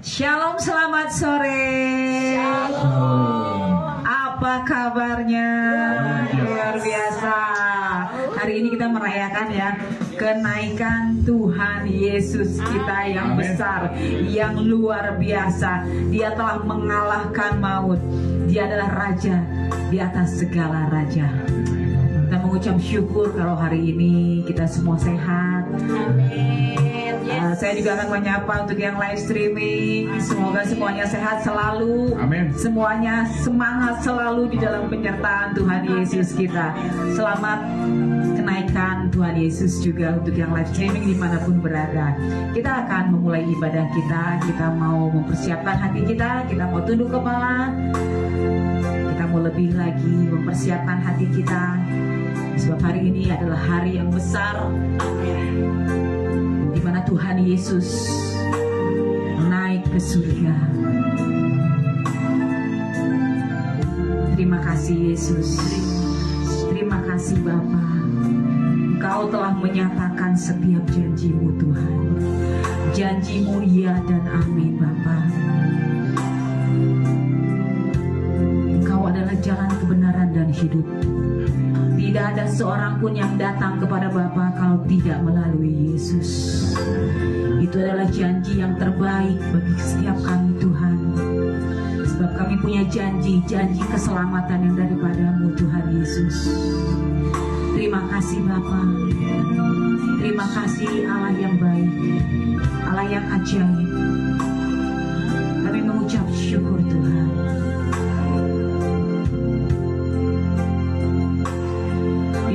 Shalom, selamat sore. Shalom. Apa kabarnya? Luar biasa. Hari ini kita merayakan ya kenaikan Tuhan Yesus kita yang besar, yang luar biasa. Dia telah mengalahkan maut. Dia adalah Raja di atas segala raja. Kita mengucap syukur kalau hari ini kita semua sehat. Amin. Saya juga akan menyapa untuk yang live streaming. Semoga semuanya sehat selalu. Amin. Semuanya semangat selalu di dalam penyertaan Tuhan Yesus kita. Selamat kenaikan Tuhan Yesus juga untuk yang live streaming dimanapun berada. Kita akan memulai ibadah kita. Kita mau mempersiapkan hati kita. Kita mau tunduk kepala. Kita mau lebih lagi mempersiapkan hati kita. Sebab hari ini adalah hari yang besar, di mana Tuhan Yesus naik ke surga. Terima kasih Yesus. Terima kasih Bapa. Engkau telah menyatakan setiap janji-Mu Tuhan. Janji-Mu ya dan amin Bapa. Engkau adalah jalan kebenaran dan hidup. Tidak ada seorang pun yang datang kepada Bapa kalau tidak melalui Yesus. Itu adalah janji yang terbaik bagi setiap kami Tuhan. Sebab kami punya janji keselamatan yang daripada-Mu Tuhan Yesus. Terima kasih Bapa. Terima kasih Allah yang baik, Allah yang ajaib. Kami mengucap syukur Tuhan.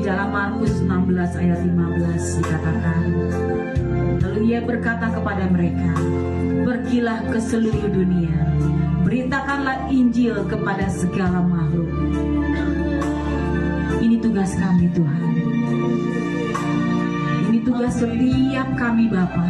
Dalam Markus 16 ayat 15 dikatakan, lalu Ia berkata kepada mereka, pergilah ke seluruh dunia, beritakanlah Injil kepada segala makhluk. Ini tugas kami Tuhan. Ini tugas setiap kami Bapa.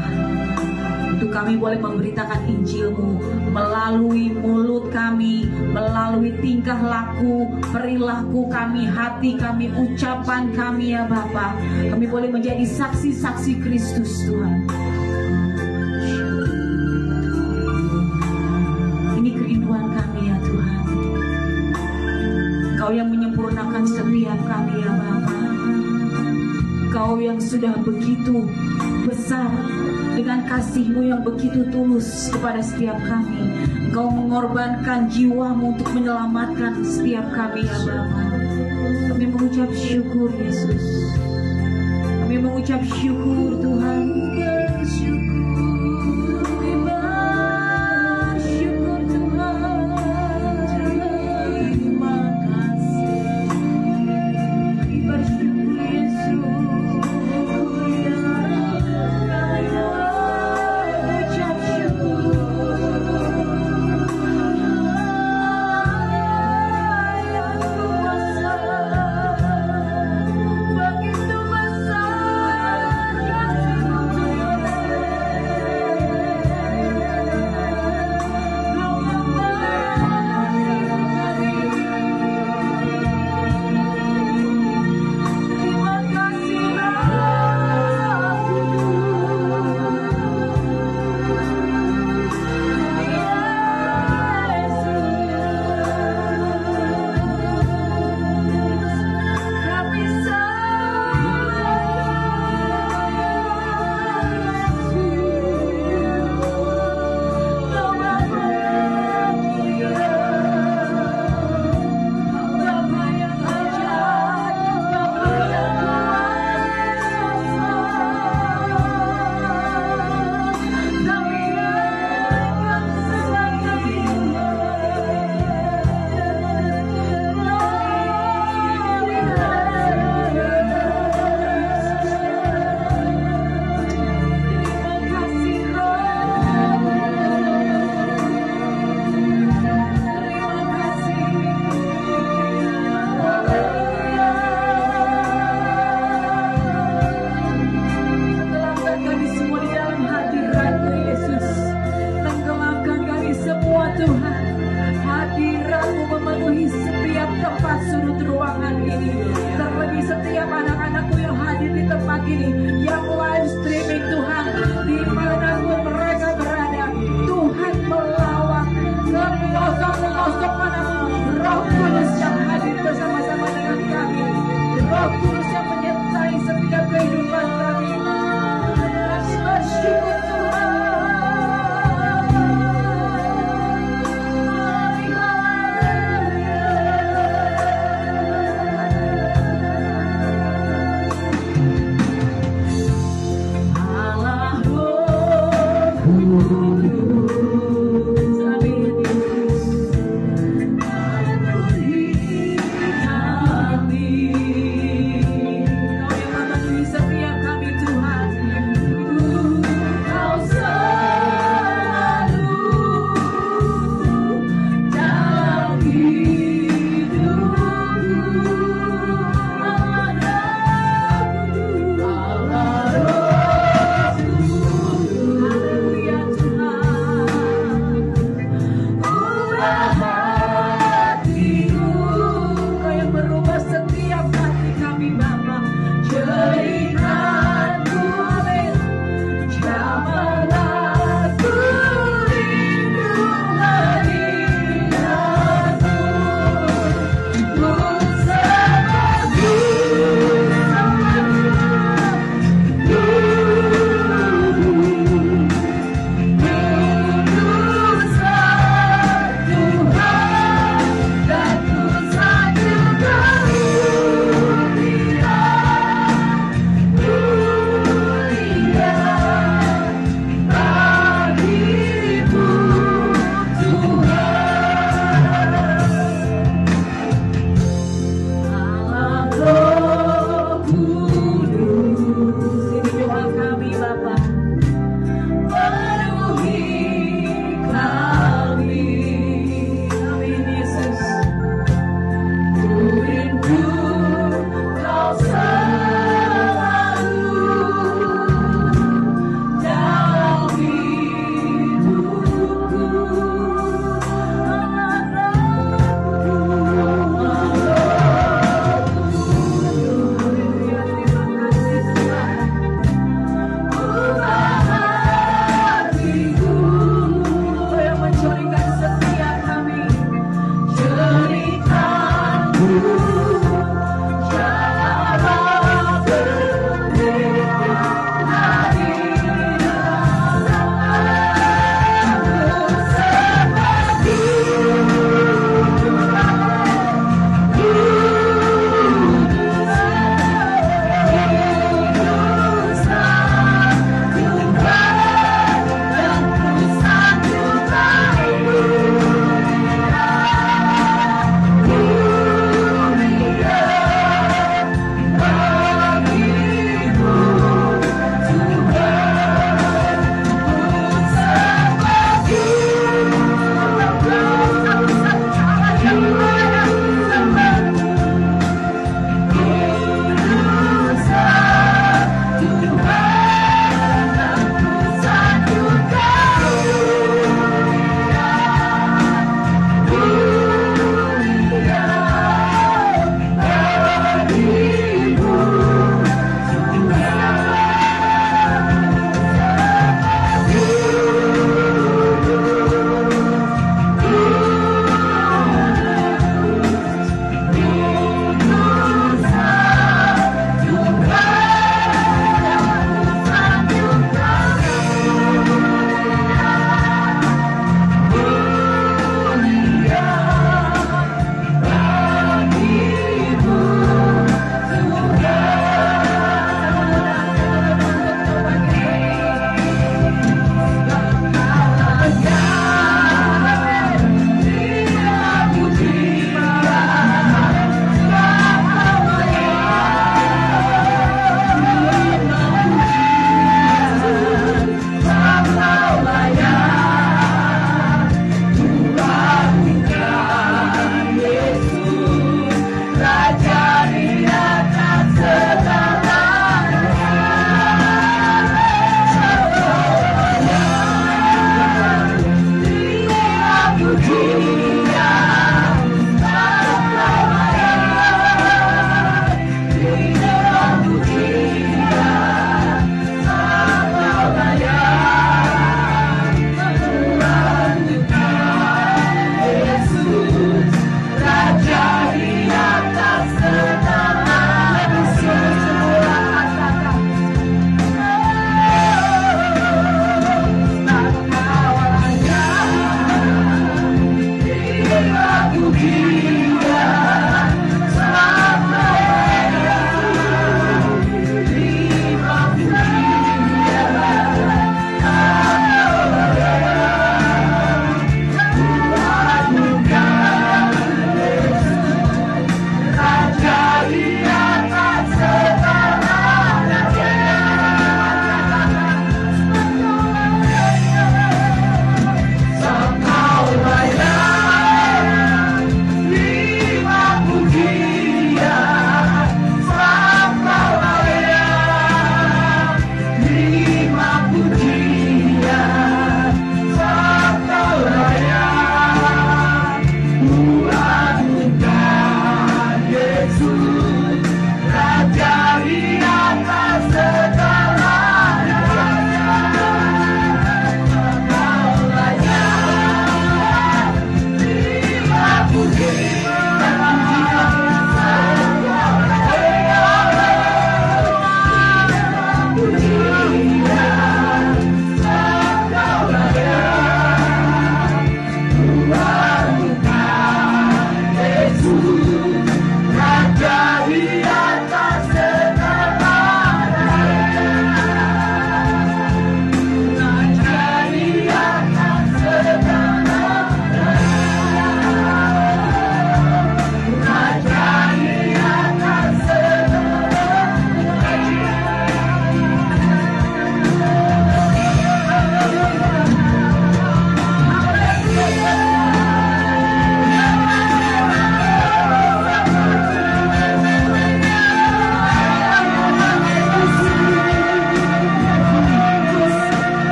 Untuk kami boleh memberitakan Injil-Mu melalui mulut kami, melalui tingkah laku, perilaku kami, hati kami, ucapan kami ya Bapa. Kami boleh menjadi saksi-saksi Kristus Tuhan. Ini kerinduan kami ya Tuhan. Kau yang menyempurnakan setiap kami ya Bapa. Kau yang sudah begitu besar dengan kasih-Mu yang begitu tulus kepada setiap kami. Engkau mengorbankan jiwa-Mu untuk menyelamatkan setiap kami ya Bapa. Kami mengucap syukur Yesus. Kami mengucap syukur Tuhan.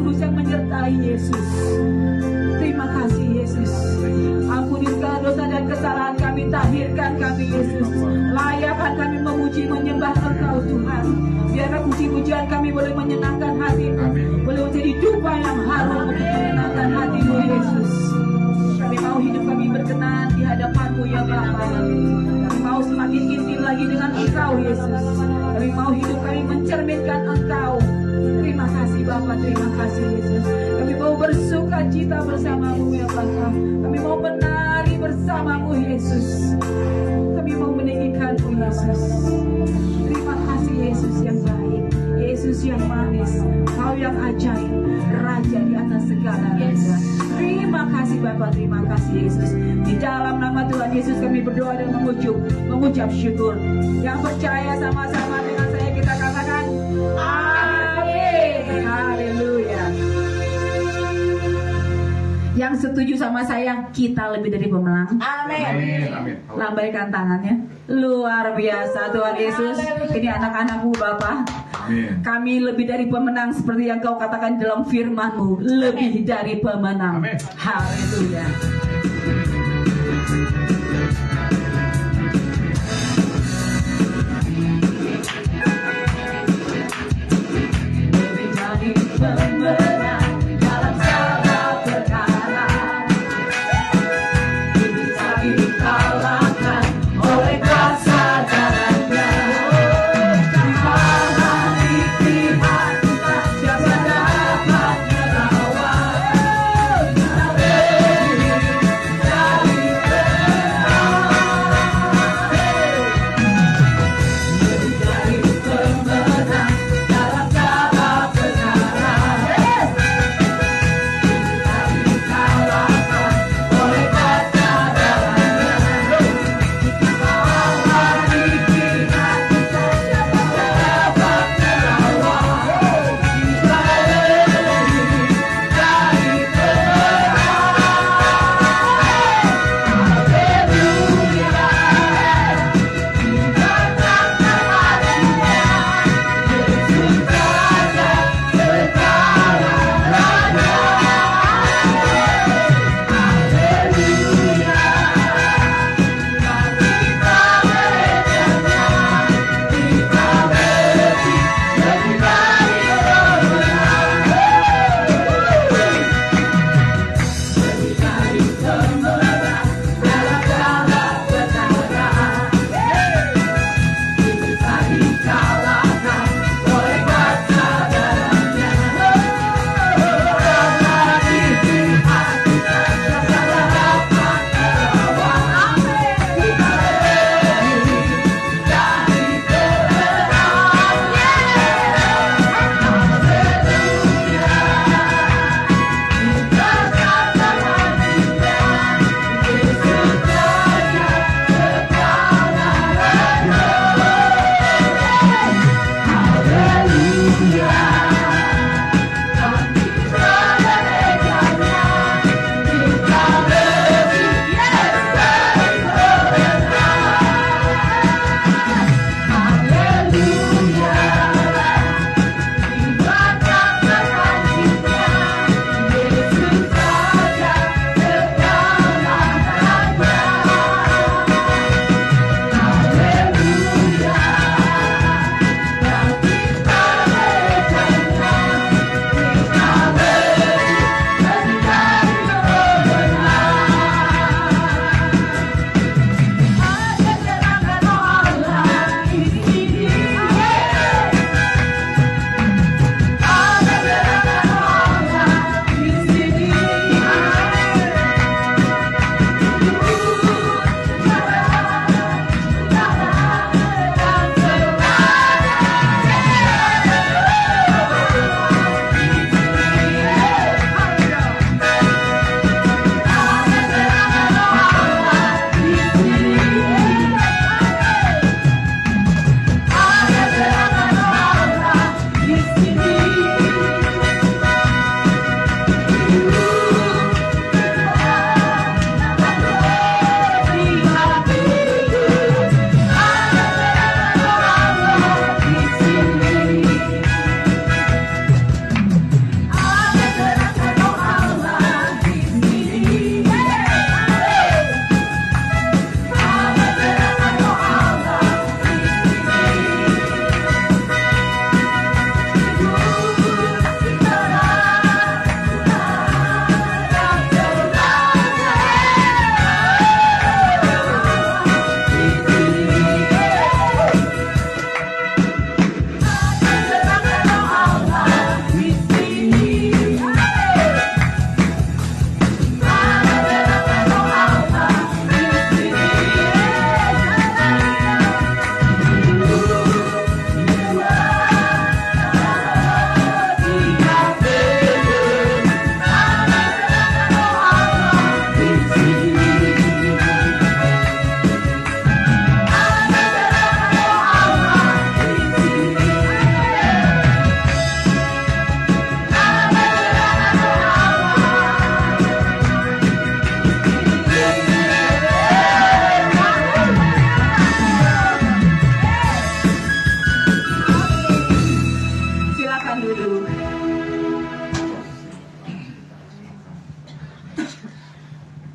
Kudus yang menyertai Yesus. Terima kasih Yesus. Ampuni segala dosa dan kesalahan kami, tahirkan kami Yesus. Layakkan kami memuji menyembah Engkau Tuhan. Biarlah puji-pujian kami boleh menyenangkan hati-Mu, boleh menjadi dupa yang harum untuk menyenangkan hati-Mu Yesus. Kami mau hidup kami berkenan di hadapan-Mu ya Bapa. Kami mau semakin intim lagi dengan Engkau Yesus. Kami mau hidup kami mencerminkan Engkau. Terima kasih Bapa, terima kasih Yesus. Kami mau bersuka cita bersama-Mu ya Bapa. Kami mau menari bersama-Mu Yesus. Kami mau meninggikan-Mu Yesus. Terima kasih Yesus yang baik, Yesus yang manis, Kau yang ajaib, Raja di atas segala raja. Terima kasih Bapa, terima kasih Yesus. Di dalam nama Tuhan Yesus kami berdoa dan mengucap syukur. Yang percaya sama-sama dengan saya kita katakan amin. Haleluya. Yang setuju sama saya, kita lebih dari pemenang. Amin. Lambaikan tangannya. Luar biasa Tuhan Yesus. Ini anak-anak-Mu Bapa. Kami lebih dari pemenang seperti yang Kau katakan dalam firman-Mu. Lebih dari pemenang. Haleluya. Lebih dari pemenang dalam segala perkara. Bisa dikalahkan oleh kuasa darah-Nya. Tuhan di pihak kita, siapa dapat melawan? Kita lebih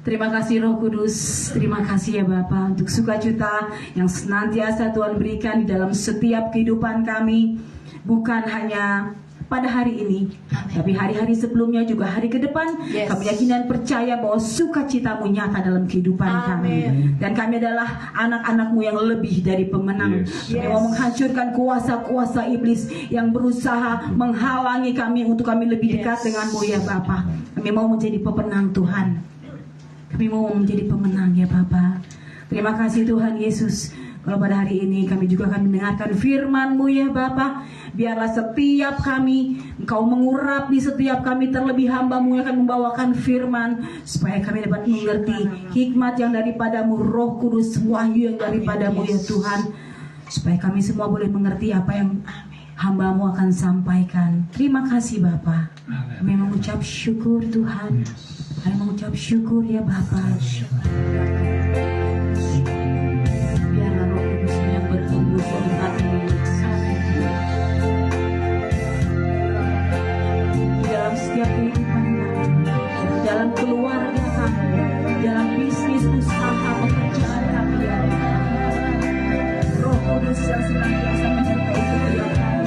Terima kasih Roh Kudus, terima kasih ya Bapa untuk sukacita yang senantiasa Tuhan berikan di dalam setiap kehidupan kami. Bukan hanya pada hari ini, tapi hari-hari sebelumnya juga hari ke depan. Kami yakin dan percaya bahwa sukacitamu nyata dalam kehidupan kami. Dan kami adalah anak-anakmu yang lebih dari pemenang. Kami mau menghancurkan kuasa-kuasa iblis yang berusaha menghalangi kami untuk kami lebih dekat denganmu ya Bapa. Kami mau menjadi pemenang Tuhan. Kami mau menjadi pemenang ya Bapa. Terima kasih Tuhan Yesus. Kalau pada hari ini kami juga akan mendengarkan firman-Mu ya Bapa. Biarlah setiap kami, Engkau mengurap di setiap kami, terlebih hamba-Mu yang akan membawakan firman, supaya kami dapat mengerti hikmat yang daripadamu, Roh Kudus, wahyu yang daripadamu ya Tuhan. Supaya kami semua boleh mengerti apa yang hamba-Mu akan sampaikan. Terima kasih Bapa. Kami mengucap syukur Tuhan. Kami mengucap syukur ya Bapa. Biarlah Roh Kudus yang berhembus di tempat ini. Di dalam setiap kehidupan kami, di dalam keluarga kami, di dalam bisnis, usaha, pekerjaan kami ya Roh Kudus yang senantiasa menyertai setiap kami.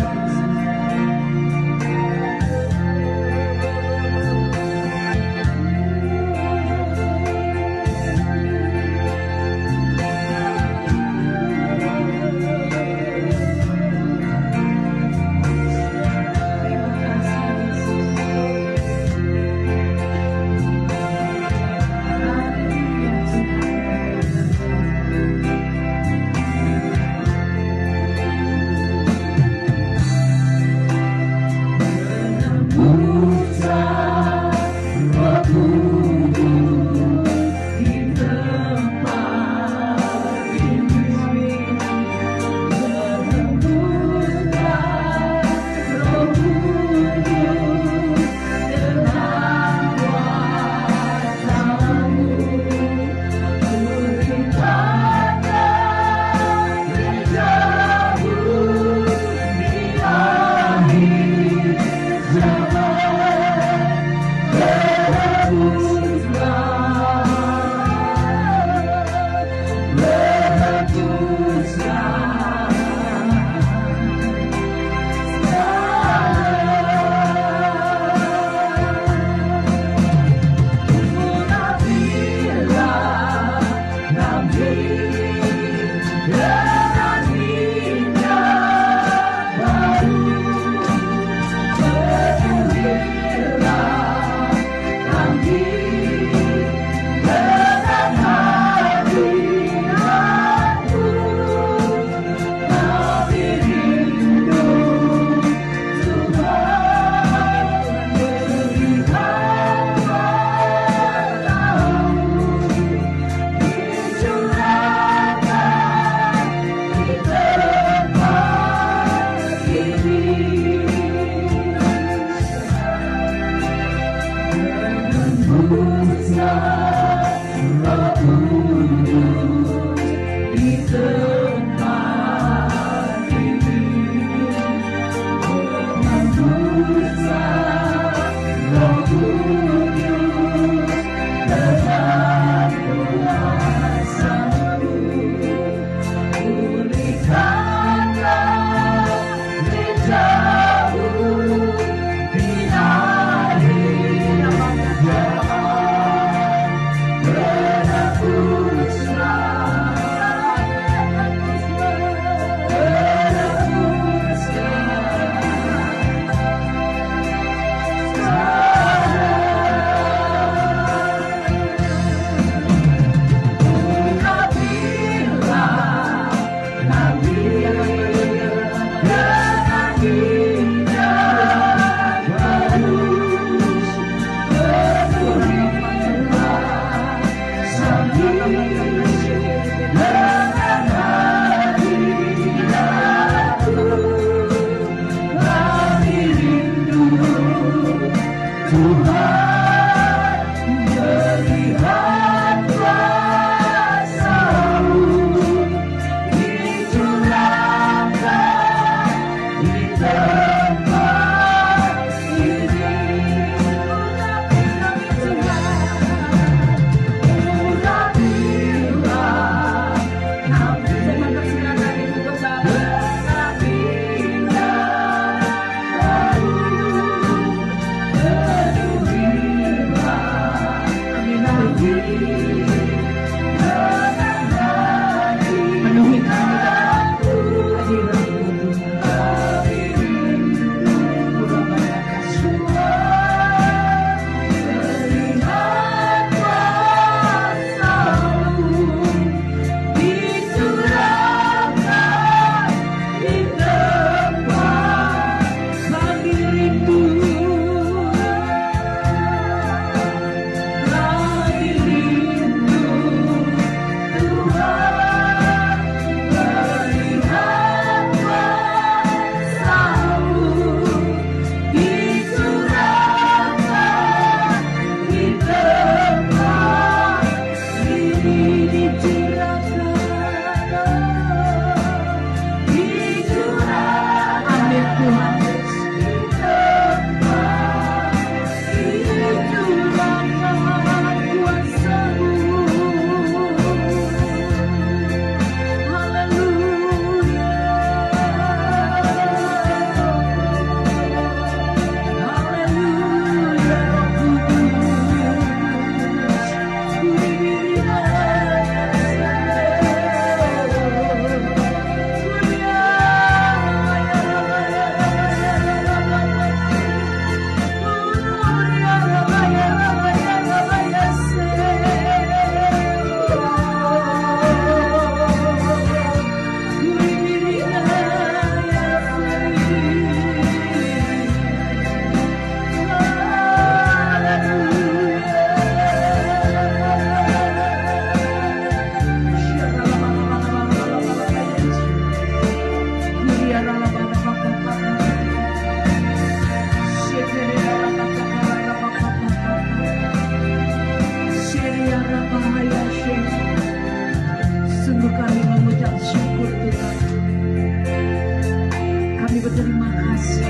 berterima kasih.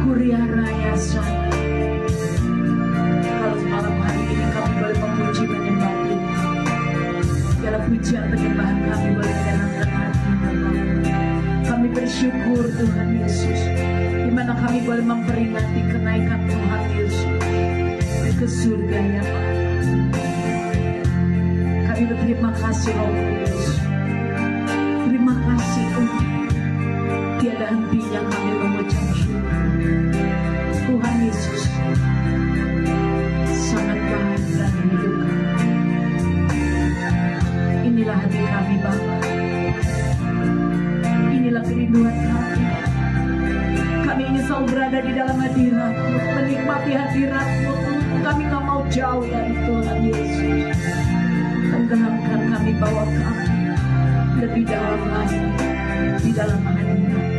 Kuria Raya Sana. Kalau malam hari ini kami boleh memuji menyembah Tuhan, dalam pujian penyembahan kami boleh menyenangkan hati Bapa. Kami bersyukur Tuhan Yesus, di mana kami boleh memperingati kenaikan Tuhan Yesus ke surga ya Pak. Kami berterima kasih Roh Kudus. Terima kasih Tuhan. Tiada hentinya kami mengucap syukur. Tuhan Yesus sangat baik dan hidup kami. Inilah hati kami Bapa. Inilah kerinduan kami. Kami ingin selalu berada di dalam hadirat-Mu, menikmati hadirat-Mu. Kami tak mau jauh dari Tuhan Yesus. Tenggelamkan kami, bawa kami lebih dalam lagi di dalam hadirat.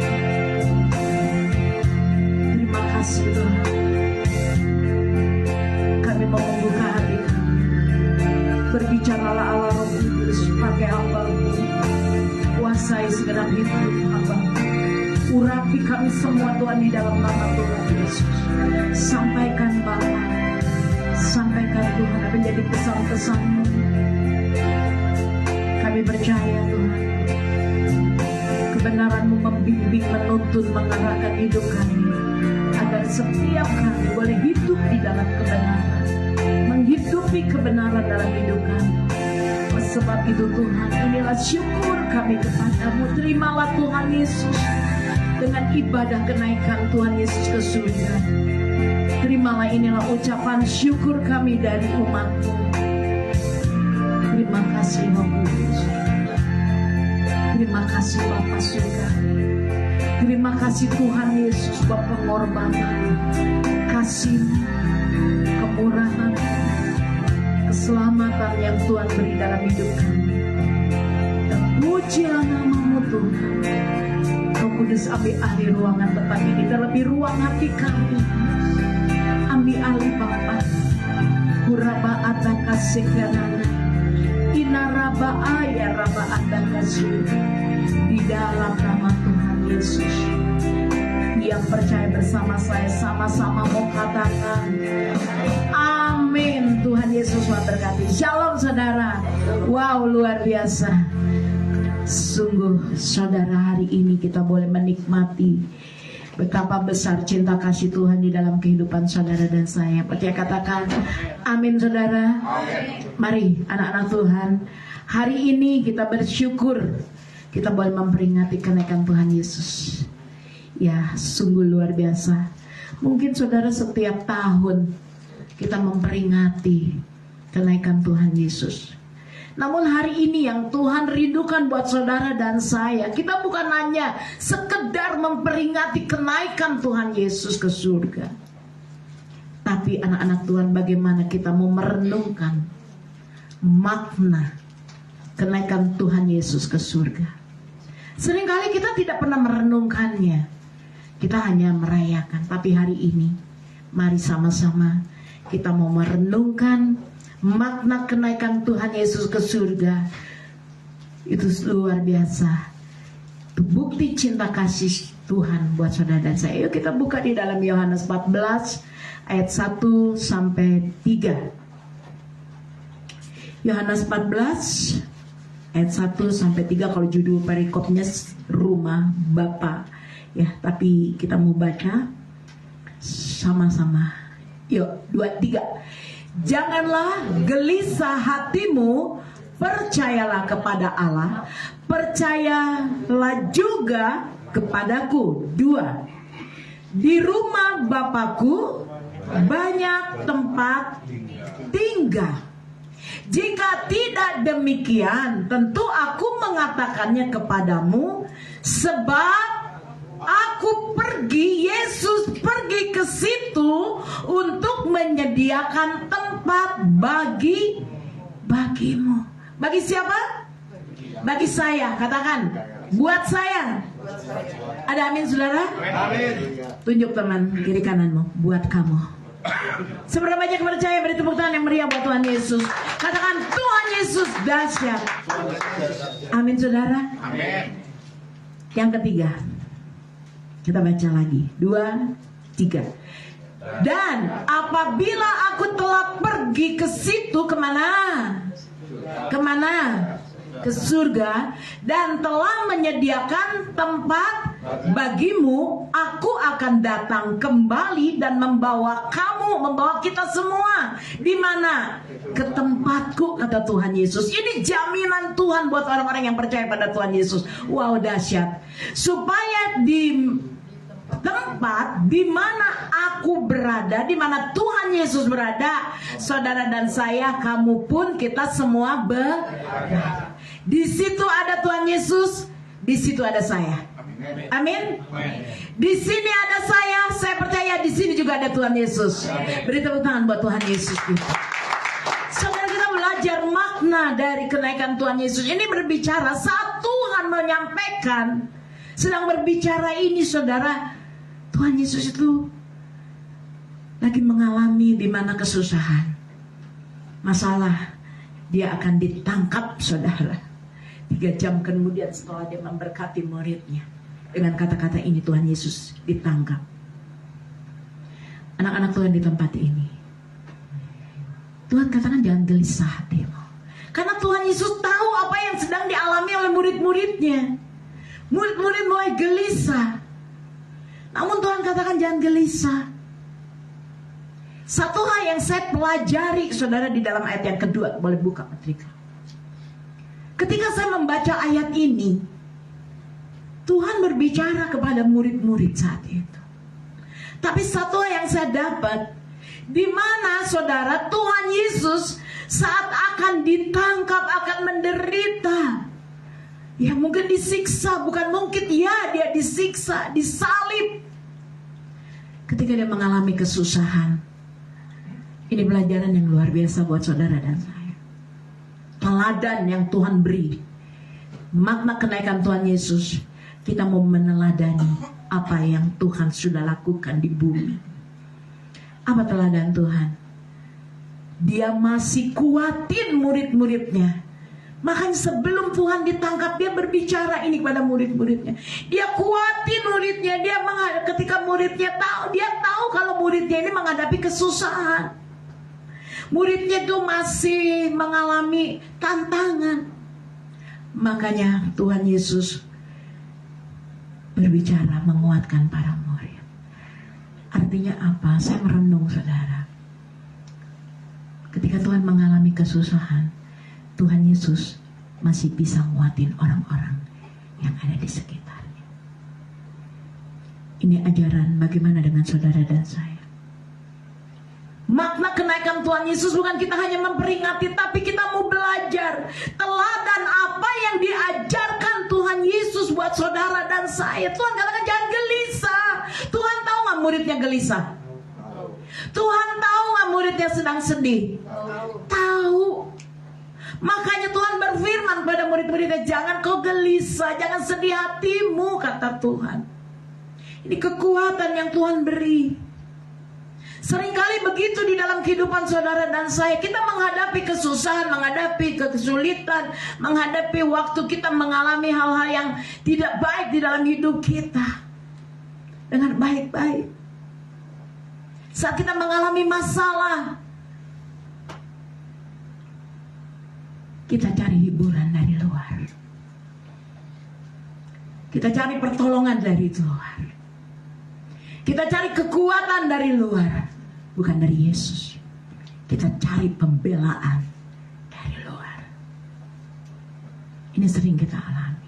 Terima kasih Tuhan. Kami mau membuka hati kami. Berbicaralah Allah Roh Kudus, pakai hamba-Mu, kuasai segenap hidup hamba-Mu. Urapi kami semua Tuhan di dalam nama Tuhan Yesus. Sampaikan Bapa, sampaikan Tuhan apa yang jadi pesan-pesan-Mu. Kami percaya Tuhan, kebenaran-Mu membimbing, menuntun, mengarahkan hidup kami, agar setiap kami boleh hidup di dalam kebenaran, menghidupi kebenaran dalam hidup kami. Sebab itu Tuhan, inilah syukur kami kepada-Mu. Terimalah Tuhan Yesus dengan ibadah kenaikan Tuhan Yesus ke surga. Terimalah inilah ucapan syukur kami dari umat-Mu. Terima kasih Roh Kudus. Terima kasih Bapa surga. Terima kasih Tuhan Yesus buat pengorbanan, kasih, kemurahan, keselamatan yang Tuhan beri dalam hidup kami. Dan pujilah nama-Mu Tuhan. Roh Kudus, ambil alih ruangan tempat ini, terlebih ruang hati kami. Ambil alih Bapa. Kuraba ada kasih kanan. Inaraba ayah raba ada kasih. Di dalam nama Tuhan Yesus. Yang percaya bersama saya, sama-sama mau katakan amin. Tuhan Yesus memberkati. Shalom saudara. Wow, luar biasa. Sungguh saudara, hari ini kita boleh menikmati betapa besar cinta kasih Tuhan di dalam kehidupan saudara dan saya. Percaya katakan amin saudara. Amin. Mari anak-anak Tuhan, hari ini kita bersyukur kita boleh memperingati kenaikan Tuhan Yesus. Ya, sungguh luar biasa. Mungkin saudara setiap tahun kita memperingati kenaikan Tuhan Yesus. Namun hari ini yang Tuhan rindukan buat saudara dan saya, kita bukan hanya sekedar memperingati kenaikan Tuhan Yesus ke surga. Tapi anak-anak Tuhan, bagaimana kita mau merenungkan makna kenaikan Tuhan Yesus ke surga. Seringkali kita tidak pernah merenungkannya. Kita hanya merayakan. Tapi hari ini, mari sama-sama kita mau merenungkan makna kenaikan Tuhan Yesus ke surga. Itu luar biasa. Itu bukti cinta kasih Tuhan buat saudara dan saya. Yuk kita buka di dalam Yohanes 14 ayat 1 sampai 3. Yohanes 14 ayat 1 sampai 3. Kalau judul perikopnya rumah Bapa, ya, tapi kita mau baca sama-sama. Yuk, 2, 3. Janganlah gelisah hatimu, percayalah kepada Allah, percayalah juga kepadaku. 2. Di rumah Bapakku banyak tempat tinggal. Jika tidak demikian, tentu aku mengatakannya kepadamu, sebab aku pergi, Yesus pergi ke situ untuk menyediakan tempat bagimu. Bagi siapa? Bagi saya. Katakan, buat saya. Ada amin saudara? Amin. Tunjuk teman kiri kananmu, buat kamu. Seberapa banyak percaya, beri tepuk tangan yang meriah buat Tuhan Yesus. Katakan, Tuhan Yesus dahsyat. Amin saudara. Amin. Yang ketiga, Kita baca lagi. 2, 3. Dan apabila aku telah pergi ke situ, kemana? Kemana? Ke surga, dan telah menyediakan tempat bagimu, aku akan datang kembali dan membawa kamu, membawa kita semua. Di mana? Ke tempatku, kata Tuhan Yesus. Ini jaminan Tuhan buat orang-orang yang percaya pada Tuhan Yesus. Wow, dahsyat. Supaya di tempat di mana aku berada, di mana Tuhan Yesus berada, saudara dan saya, kamu pun, kita semua berada. Di situ ada Tuhan Yesus, di situ ada saya. Amin. Di sini ada saya percaya di sini juga ada Tuhan Yesus. Beri tepuk tangan buat Tuhan Yesus kita. Saudara, kita belajar makna dari kenaikan Tuhan Yesus. Ini berbicara saat Tuhan menyampaikan, sedang berbicara ini, saudara, Tuhan Yesus itu lagi mengalami di mana kesusahan, masalah, dia akan ditangkap, saudara. 3 jam kemudian setelah dia memberkati muridnya dengan kata-kata ini, Tuhan Yesus ditangkap. Anak-anak Tuhan di tempat ini, Tuhan katakan jangan gelisah hatimu, karena Tuhan Yesus tahu apa yang sedang dialami oleh murid-muridnya. Murid-murid mulai gelisah, namun Tuhan katakan jangan gelisah. Satu hal yang saya pelajari, saudara, di dalam ayat yang kedua, boleh buka Patrika. Ketika saya membaca ayat ini, Tuhan berbicara kepada murid-murid saat itu. Tapi satu hal yang saya dapat, di mana, saudara, Tuhan Yesus saat akan ditangkap, akan menderita. Ya mungkin disiksa, bukan mungkin, ya dia disiksa, disalib. Ketika dia mengalami kesusahan, ini pelajaran yang luar biasa buat saudara dan saya. Teladan yang Tuhan beri, makna kenaikan Tuhan Yesus, kita mau meneladani apa yang Tuhan sudah lakukan di bumi. Apa teladan Tuhan? Dia masih kuatin murid-muridnya. Makanya sebelum Tuhan ditangkap, dia berbicara ini kepada murid-muridnya. Dia kuatin muridnya. Ketika muridnya tahu, dia tahu kalau muridnya ini menghadapi kesusahan. Muridnya itu masih mengalami tantangan. Makanya Tuhan Yesus berbicara menguatkan para murid. Artinya apa? Saya merenung, saudara. Ketika Tuhan mengalami kesusahan, Tuhan Yesus masih bisa nguatin orang-orang yang ada di sekitarnya. Ini ajaran bagaimana dengan saudara dan saya. Makna kenaikan Tuhan Yesus bukan kita hanya memperingati, tapi kita mau belajar teladan apa yang diajarkan Tuhan Yesus buat saudara dan saya. Tuhan katakan jangan gelisah. Tuhan tahu gak muridnya gelisah? Tuhan tahu gak muridnya sedang sedih? Tahu. Makanya Tuhan berfirman pada murid-muridnya, jangan kau gelisah, jangan sedih hatimu, kata Tuhan. Ini kekuatan yang Tuhan beri. Seringkali begitu di dalam kehidupan saudara dan saya. Kita menghadapi kesusahan, menghadapi kesulitan, menghadapi waktu kita mengalami hal-hal yang tidak baik di dalam hidup kita dengan baik-baik. Saat kita mengalami masalah, kita cari hiburan dari luar. Kita cari pertolongan dari luar. Kita cari kekuatan dari luar, bukan dari Yesus. Kita cari pembelaan dari luar. Ini sering kita alami.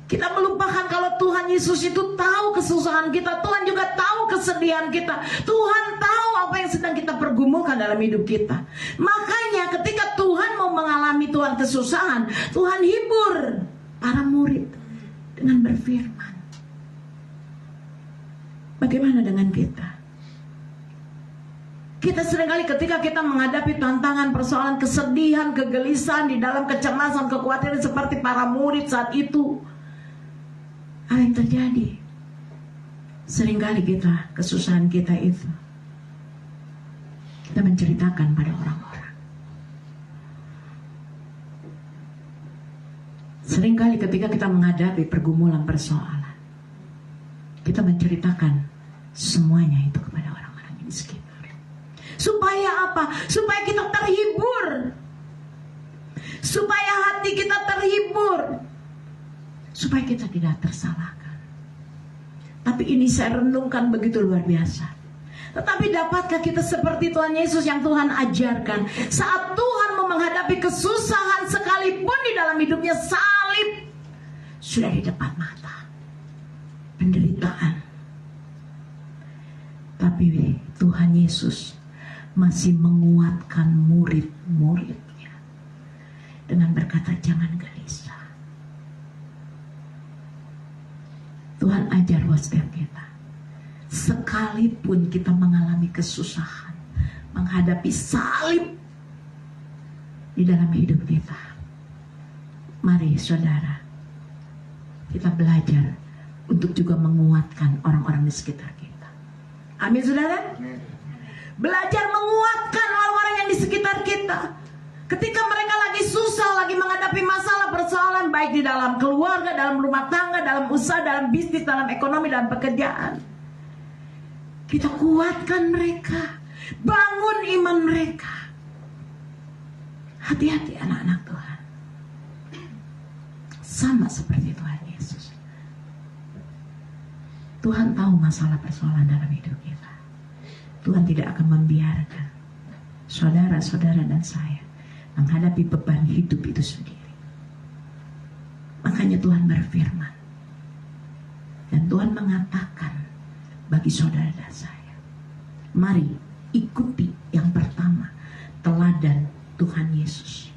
Kita melupakan kalau Tuhan Yesus itu tahu kesusahan kita. Tuhan juga tahu kesedihan kita. Tuhan tahu apa yang sedang kita pergumulkan dalam hidup kita. Makanya ketika Tuhan mau mengalami Tuhan kesusahan, Tuhan hibur para murid dengan berfirman. Bagaimana dengan kita? Kita seringkali ketika kita menghadapi tantangan, persoalan, kesedihan, kegelisahan, di dalam kecemasan, kekhawatiran seperti para murid saat itu, apa yang terjadi? Seringkali kita, kesusahan kita itu, kita menceritakan pada orang-orang. Seringkali ketika kita menghadapi pergumulan persoalan, kita menceritakan semuanya itu kepada orang-orang di sekitar. Supaya apa? Supaya kita terhibur. Supaya hati kita terhibur. Supaya kita tidak tersalahkan. Tapi ini saya renungkan begitu luar biasa. Tetapi dapatkah kita seperti Tuhan Yesus yang Tuhan ajarkan? Saat Tuhan mau menghadapi kesusahan sekalipun di dalam hidupnya, salib sudah di depan mata. Penderitaan. Tapi Tuhan Yesus masih menguatkan murid-muridnya dengan berkata, jangan gelisah. Tuhan ajar buat setiap kita. Sekalipun kita mengalami kesusahan, menghadapi salib di dalam hidup kita, mari saudara, kita belajar untuk juga menguatkan orang-orang di sekitar kita. Amin saudara. Belajar menguatkan orang-orang yang di sekitar kita. Ketika mereka lagi susah, lagi menghadapi masalah, persoalan, baik di dalam keluarga, dalam rumah tangga, dalam usaha, dalam bisnis, dalam ekonomi, dalam pekerjaan, kita kuatkan mereka, bangun iman mereka. Hati-hati anak-anak Tuhan. Sama seperti Tuhan Yesus. Tuhan tahu masalah persoalan dalam hidup kita. Tuhan tidak akan membiarkan saudara-saudara dan saya menghadapi beban hidup itu sendiri. Makanya Tuhan berfirman. Dan Tuhan mengatakan bagi saudara dan saya, mari ikuti yang pertama, teladan Tuhan Yesus.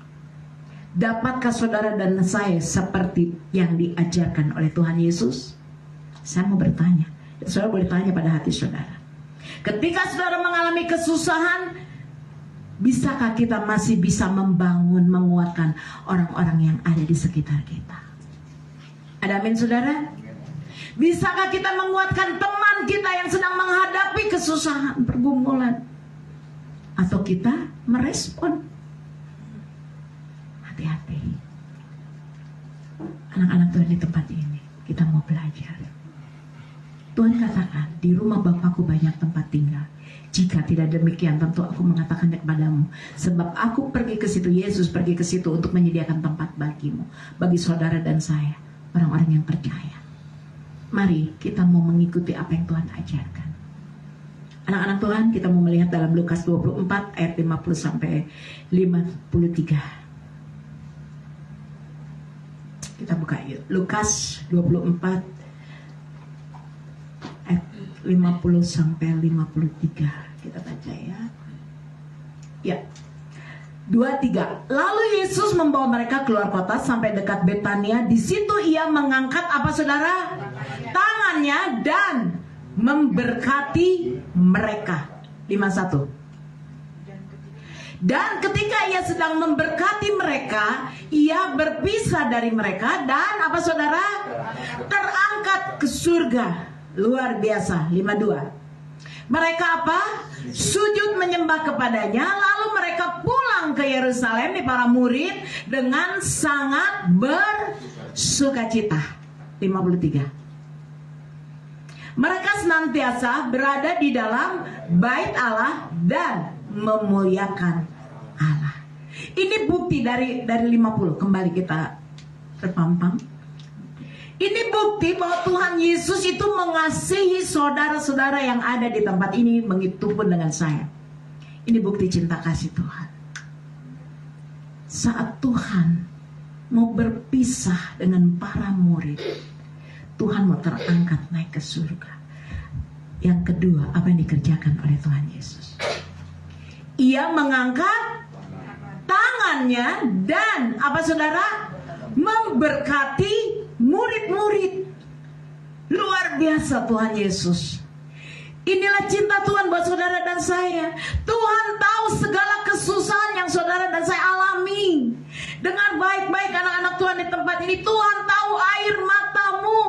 Dapatkah saudara dan saya seperti yang diajarkan oleh Tuhan Yesus? Saya mau bertanya, saudara boleh tanya pada hati saudara. Ketika saudara mengalami kesusahan, bisakah kita masih bisa membangun, menguatkan orang-orang yang ada di sekitar kita? Ada amin saudara? Bisakah kita menguatkan teman kita yang sedang menghadapi kesusahan, pergumulan? Atau kita merespon? Hati-hati. Anak-anak Tuhan di tempat ini, kita mau belajar. Tuhan katakan, di rumah Bapakku banyak tempat tinggal. Jika tidak demikian, tentu aku mengatakannya kepadamu. Sebab aku pergi ke situ, Yesus pergi ke situ untuk menyediakan tempat bagimu, bagi saudara dan saya, orang-orang yang percaya. Mari kita mau mengikuti apa yang Tuhan ajarkan. Anak-anak Tuhan, kita mau melihat dalam Lukas 24 ayat 50 sampai 53. Kita buka yuk. Lukas 24 ayat 50 sampai 53. Kita baca ya. Ya. 2-3. Lalu Yesus membawa mereka keluar kota sampai dekat Betania. Di situ ia mengangkat apa saudara? Tangannya dan memberkati mereka. 51. Dan ketika ia sedang memberkati mereka, ia berpisah dari mereka dan apa saudara? Terangkat ke surga. Luar biasa. 52. Mereka apa? Sujud menyembah kepadanya. Lalu mereka pulang ke Yerusalem, nih para murid, dengan sangat bersukacita. 53. Mereka senantiasa berada di dalam bait Allah dan memuliakan Allah. Ini bukti dari 50. Kembali kita terpampang. Ini bukti bahwa Tuhan Yesus itu mengasihi saudara-saudara yang ada di tempat ini, begitu pun dengan saya. Ini bukti cinta kasih Tuhan. Saat Tuhan mau berpisah dengan para murid, Tuhan mau terangkat naik ke surga. Yang kedua, apa yang dikerjakan oleh Tuhan Yesus? Ia mengangkat tangannya dan apa saudara? Memberkati murid-murid. Luar biasa Tuhan Yesus. Inilah cinta Tuhan buat saudara dan saya. Tuhan tahu segala kesusahan yang saudara dan saya alami. Dengar baik-baik anak-anak Tuhan di tempat ini. Tuhan tahu air matamu.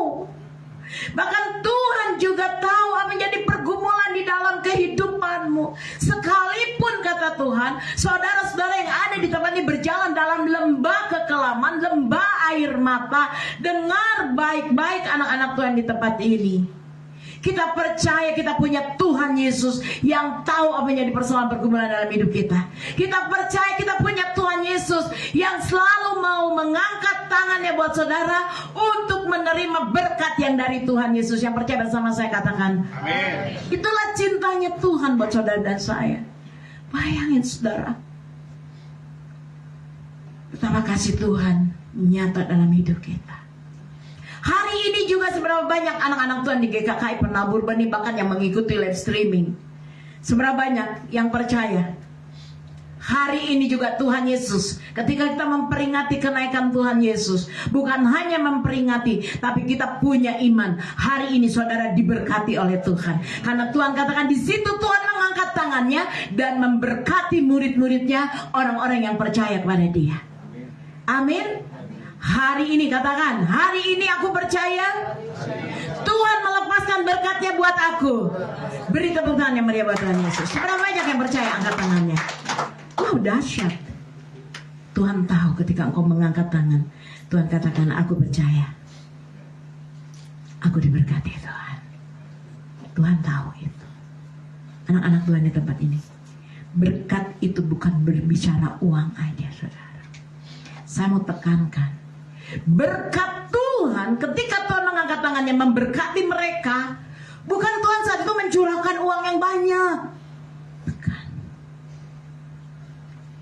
Bahkan Tuhan juga tahu apa menjadi pergumulan di dalam kehidupanmu. Sekalipun kata Tuhan, saudara-saudara yang ada di tempat ini berjalan dalam lembah kekelaman, lembah air mata. Dengar baik-baik anak-anak Tuhan di tempat ini. Kita percaya kita punya Tuhan Yesus yang tahu apa yang jadi persoalan pergumulan dalam hidup kita. Kita percaya kita punya Tuhan Yesus yang selalu mau mengangkat tangannya buat saudara untuk menerima berkat yang dari Tuhan Yesus. Yang percaya bersama saya katakan amin. Itulah cintanya Tuhan buat saudara dan saya. Bayangin saudara, betapa kasih Tuhan nyata dalam hidup kita. Hari ini juga seberapa banyak anak-anak Tuhan di GKKI penabur benih, bahkan yang mengikuti live streaming. Seberapa banyak yang percaya. Hari ini juga Tuhan Yesus, ketika kita memperingati kenaikan Tuhan Yesus, bukan hanya memperingati, tapi kita punya iman. Hari ini saudara diberkati oleh Tuhan. Karena Tuhan katakan di situ Tuhan mengangkat tangannya dan memberkati murid-muridnya, orang-orang yang percaya kepada Dia. Amin. Hari ini katakan, hari ini aku percaya Tuhan melepaskan berkatnya buat aku. Beri tepuk tangan yang meriah buat Tuhan Yesus. Berapa banyak yang percaya? Angkat tangannya. Wow, dahsyat. Tuhan tahu ketika engkau mengangkat tangan, Tuhan katakan, aku percaya, aku diberkati Tuhan. Tuhan tahu itu. Anak-anak Tuhan di tempat ini, berkat itu bukan berbicara uang aja saudara. Saya mau tekankan, berkat Tuhan ketika Tuhan mengangkat tangannya memberkati mereka, bukan Tuhan saat itu mencurahkan uang yang banyak. Bukan.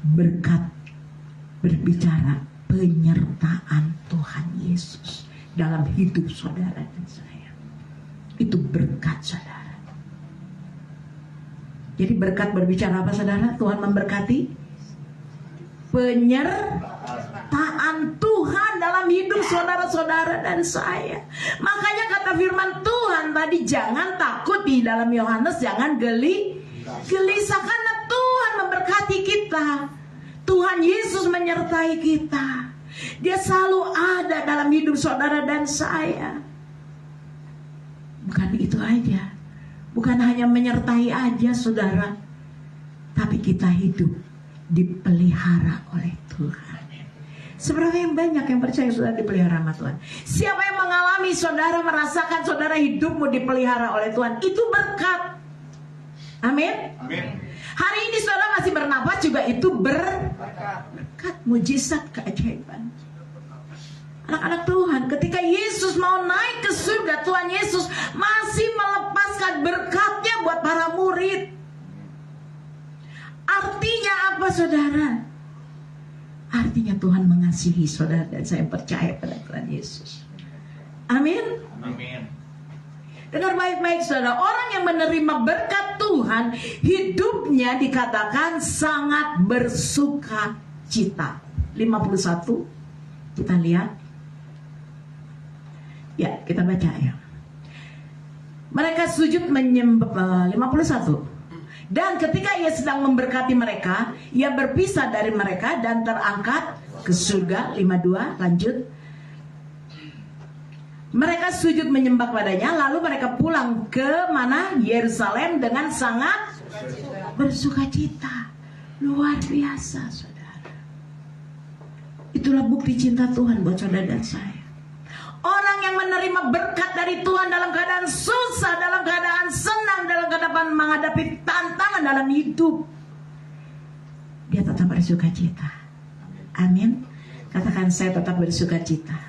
Berkat berbicara penyertaan Tuhan Yesus dalam hidup saudara dan saya. Itu berkat saudara. Jadi berkat berbicara apa saudara? Tuhan memberkati penyertaan Tuhan dalam hidup saudara-saudara dan saya. Makanya kata firman Tuhan tadi, jangan takut di dalam Yohanes, jangan gelisah karena Tuhan memberkati kita. Tuhan Yesus menyertai kita. Dia selalu ada dalam hidup saudara dan saya. Bukan itu aja, bukan hanya menyertai aja saudara, tapi kita hidup dipelihara oleh Tuhan. Seberapa yang banyak yang percaya saudara dipelihara sama Tuhan? Siapa yang mengalami saudara, merasakan saudara hidupmu dipelihara oleh Tuhan, itu berkat. Amin. Amin. Hari ini saudara masih bernapas juga itu berkat, mujizat, keajaiban. Anak-anak Tuhan, ketika Yesus mau naik ke surga, Tuhan Yesus masih melepaskan berkatnya buat para murid. Artinya apa saudara? Artinya Tuhan mengasihi saudara dan saya percaya pada Tuhan Yesus. Amin. Amin. Dengar baik-baik saudara, orang yang menerima berkat Tuhan, hidupnya dikatakan sangat bersuka cita. 51, kita lihat. Ya, kita baca ya. Mereka sujud menyembah, 51. Dan ketika ia sedang memberkati mereka, ia berpisah dari mereka dan terangkat ke surga. 52, lanjut. Mereka sujud menyembah padanya, lalu mereka pulang ke mana? Yerusalem dengan sangat bersukacita. Luar biasa saudara. Itulah bukti cinta Tuhan buat saudara dan saya. Orang yang menerima berkat dari Tuhan dalam keadaan susah, dalam keadaan senang, dalam keadaan menghadapi tantangan dalam hidup, dia tetap bersukacita. Amin. Katakan, saya tetap bersukacita.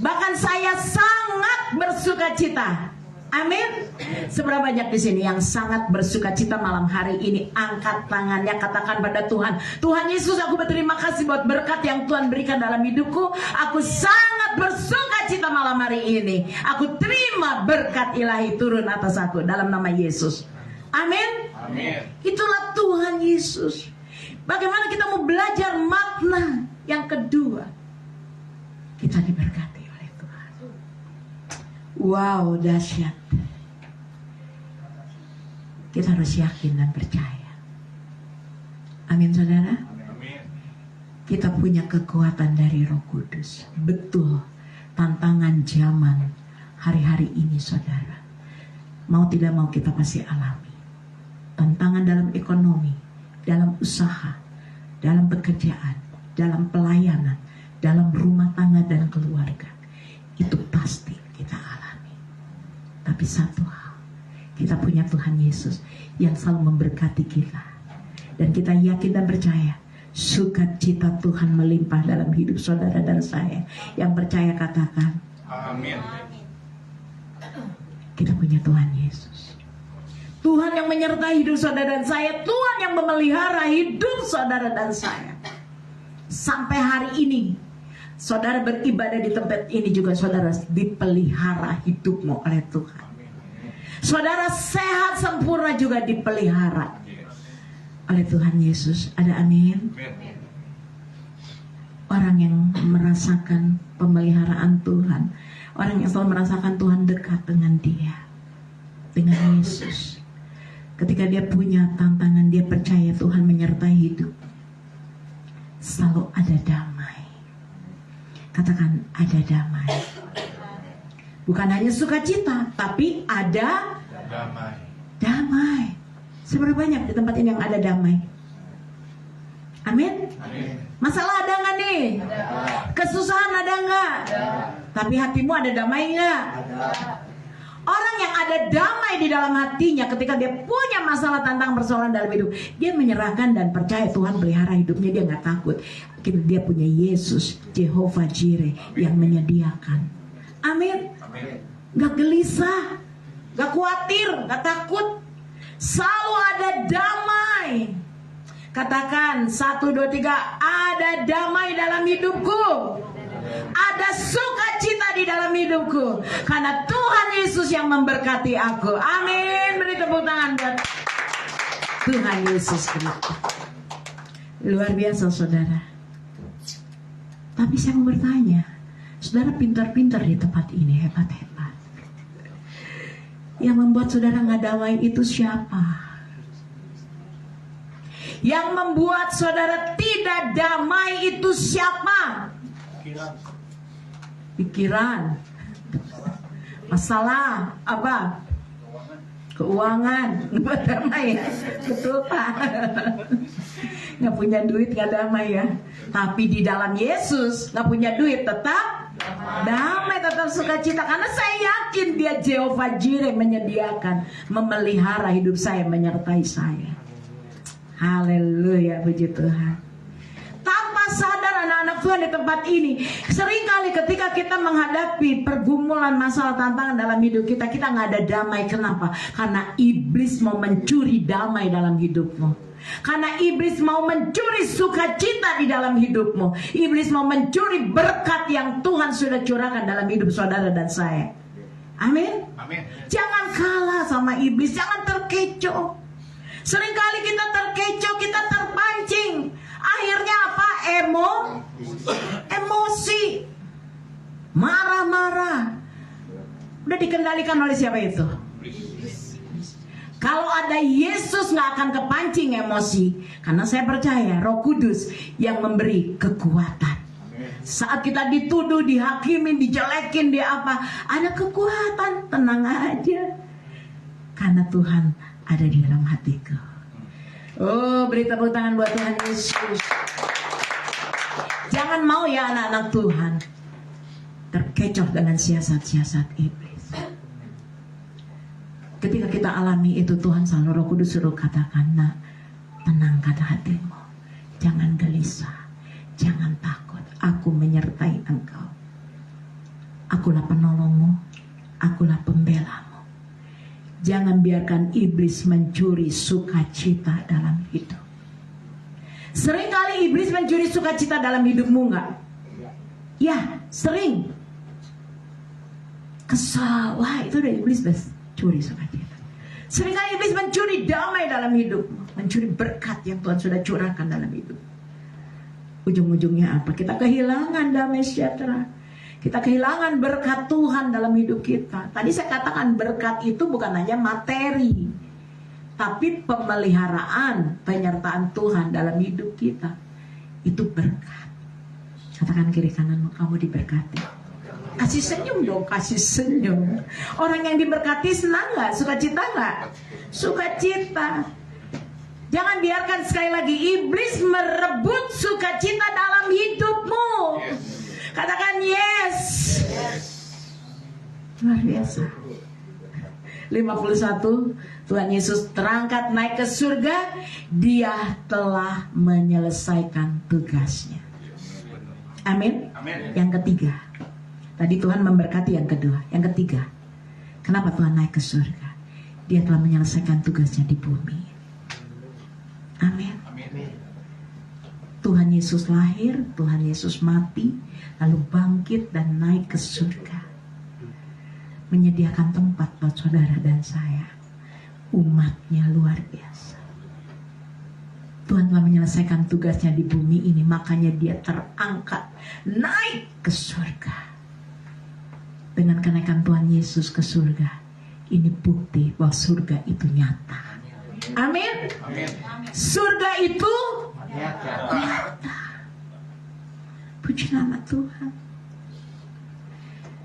Bahkan saya sangat bersukacita. Amin. Seberapa banyak di sini yang sangat bersukacita malam hari ini? Angkat tangannya, katakan pada Tuhan, Tuhan Yesus, aku berterima kasih buat berkat yang Tuhan berikan dalam hidupku. Aku sangat bersukacita malam hari ini. Aku terima berkat ilahi turun atas aku dalam nama Yesus. Amin. Amin. Itulah Tuhan Yesus. Bagaimana kita mau belajar makna yang kedua? Kita diberkati. Wow, dahsyat. Kita harus yakin dan percaya. Amin saudara. Amin. Kita punya kekuatan dari Roh Kudus. Betul, tantangan zaman hari-hari ini saudara, mau tidak mau kita pasti alami. Tantangan dalam ekonomi, dalam usaha, dalam pekerjaan, dalam pelayanan, dalam rumah tangga dan keluarga. Itu pasti kita alami. Tapi satu hal, kita punya Tuhan Yesus yang selalu memberkati kita. Dan kita yakin dan percaya, sukacita Tuhan melimpah dalam hidup saudara dan saya. Yang percaya katakan, amin. Kita punya Tuhan Yesus. Tuhan yang menyertai hidup saudara dan saya. Tuhan yang memelihara hidup saudara dan saya. Sampai hari ini saudara beribadah di tempat ini juga saudara dipelihara hidupmu oleh Tuhan. Saudara sehat sempurna juga dipelihara oleh Tuhan Yesus. Ada amin? Orang yang merasakan pemeliharaan Tuhan, orang yang selalu merasakan Tuhan dekat dengan dia, dengan Yesus. Ketika dia punya tantangan, dia percaya Tuhan menyertai hidup, selalu ada damai. Katakan, ada damai. Bukan hanya sukacita, tapi ada damai. Damai. Seberapa banyak di tempat ini yang ada damai? Amin. Masalah ada nggak nih? Kesusahan ada nggak? Tapi hatimu ada damai nggak? Orang yang ada damai di dalam hatinya ketika dia punya masalah, tentang persoalan dalam hidup, dia menyerahkan dan percaya Tuhan pelihara hidupnya. Dia nggak takut. Dia punya Yesus, Jehovah Jireh, yang menyediakan. Amin. Gak gelisah, gak khawatir, gak takut. Selalu ada damai. Katakan 1, 2, 3, ada damai dalam hidupku. Ada sukacita di dalam hidupku, karena Tuhan Yesus yang memberkati aku. Amin. Beri tepuk tangan buat Tuhan Yesus Kristus. Luar biasa saudara. Tapi saya mau bertanya, saudara pintar-pintar di tempat ini, hebat-hebat. Yang membuat saudara nggak damai itu siapa? Yang membuat saudara tidak damai itu siapa? Pikiran. Masalah apa? Keuangan. Nggak damai ya? Betul Pak. Nggak punya duit nggak damai ya. Tapi di dalam Yesus nggak punya duit tetap damai, tetap sukacita. Karena saya yakin dia Jehovah Jireh, menyediakan, memelihara hidup saya, menyertai saya. Haleluya, puji Tuhan. Tanpa sadar anak-anak Tuhan di tempat ini, seringkali ketika kita menghadapi pergumulan, masalah, tantangan dalam hidup kita, kita nggak ada damai. Kenapa? Karena iblis mau mencuri damai dalam hidupmu. Karena iblis mau mencuri sukacita di dalam hidupmu. Iblis mau mencuri berkat yang Tuhan sudah curahkan dalam hidup saudara dan saya. Amin. Amin. Jangan kalah sama iblis, jangan terkecoh. Seringkali kita terkecoh, kita terpancing. Akhirnya apa? Emosi, marah-marah. Udah dikendalikan oleh siapa itu? Kalau ada Yesus nggak akan kepancing emosi. Karena saya percaya Roh Kudus yang memberi kekuatan. Saat kita dituduh, dihakimin, dijelekin, dia apa? Ada kekuatan, tenang aja. Karena Tuhan ada di dalam hatiku. Oh, beri tepuk tangan buat Tuhan Yesus. Jangan mau ya anak-anak Tuhan terkecoh dengan siasat-siasat iblis. Ketika kita alami itu, Tuhan selalu Roh Kudus suruh katakan, nah, tenangkan hatimu, jangan gelisah, jangan takut, aku menyertai engkau. Akulah penolongmu, akulah pembelamu. Jangan biarkan iblis mencuri sukacita dalam hidup. Seringkali iblis mencuri sukacita dalam hidupmu enggak? Ya, sering. Kesal, wah itu udah iblis curi sukacita. Seringkali iblis mencuri damai dalam hidup, mencuri berkat yang Tuhan sudah curahkan dalam hidup. Ujung-ujungnya apa? Kita kehilangan damai sejahtera. Kita kehilangan berkat Tuhan dalam hidup kita. Tadi saya katakan berkat itu bukan hanya materi, tapi pemeliharaan, penyertaan Tuhan dalam hidup kita. Itu berkat. Katakan kiri kananmu, kamu diberkati. Kasih senyum dong, kasih senyum. Orang yang diberkati senang gak? Sukacita gak? Sukacita. Jangan biarkan sekali lagi iblis merebut sukacita dalam hidupmu. Katakan yes. Luar biasa. 51, Tuhan Yesus terangkat naik ke surga. Dia telah menyelesaikan tugasnya. Amin. Yang ketiga, tadi Tuhan memberkati yang kedua. Yang ketiga, kenapa Tuhan naik ke surga? Dia telah menyelesaikan tugasnya di bumi. Amin. Tuhan Yesus lahir, Tuhan Yesus mati, lalu bangkit dan naik ke surga, menyediakan tempat buat saudara dan saya. Umatnya luar biasa. Tuhan telah menyelesaikan tugasnya di bumi ini, makanya dia terangkat naik ke surga. Dengan kenaikan Tuhan Yesus ke surga, ini bukti bahwa surga itu nyata. Amin. Surga itu nyata. Puji nama Tuhan.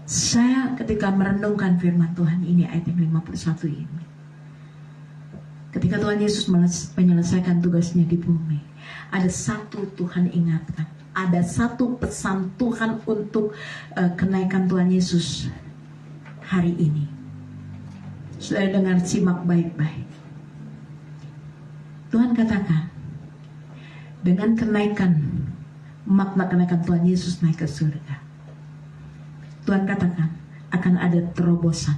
Saya ketika merenungkan firman Tuhan ini, ayat yang 51 ini, ketika Tuhan Yesus menyelesaikan tugasnya di bumi, ada satu Tuhan ingatkan, ada satu pesan Tuhan untuk kenaikan Tuhan Yesus hari ini. Sudah dengar, simak baik-baik. Tuhan katakan, dengan makna kenaikan Tuhan Yesus naik ke surga, Tuhan katakan akan ada terobosan,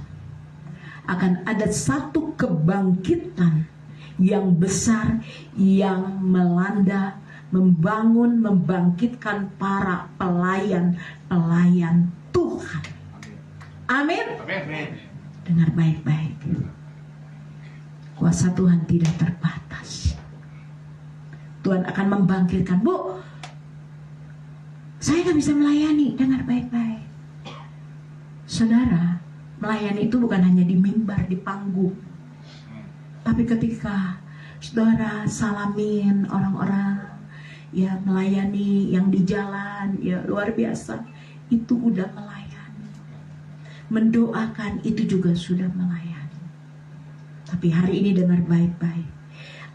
akan ada satu kebangkitan yang besar yang melanda, membangun, membangkitkan para pelayan Tuhan. Amin. Dengar baik-baik. Kuasa Tuhan tidak terbatas. Tuhan akan membangkitkan. Bu, saya gak bisa melayani. Dengar baik-baik. Saudara, melayani itu bukan hanya di mimbar, di panggung. Tapi ketika saudara salamin orang-orang, ya melayani yang di jalan, ya luar biasa, itu udah melayani. Mendoakan itu juga sudah melayani. Tapi hari ini dengar baik-baik.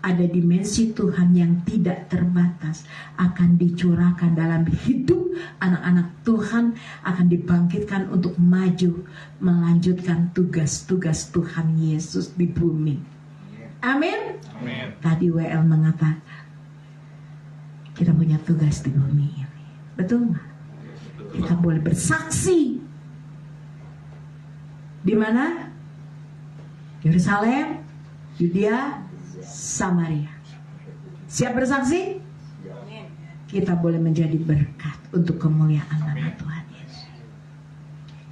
Ada dimensi Tuhan yang tidak terbatas akan dicurahkan dalam hidup anak-anak Tuhan, akan dibangkitkan untuk maju melanjutkan tugas-tugas Tuhan Yesus di bumi. Amin. Tadi WL mengatakan kita punya tugas di bumi ini. Betul nggak? Kita boleh bersaksi. Di mana? Yerusalem, Yudea, Samaria. Siap bersaksi? Kita boleh menjadi berkat untuk kemuliaan nama Tuhan Yesus.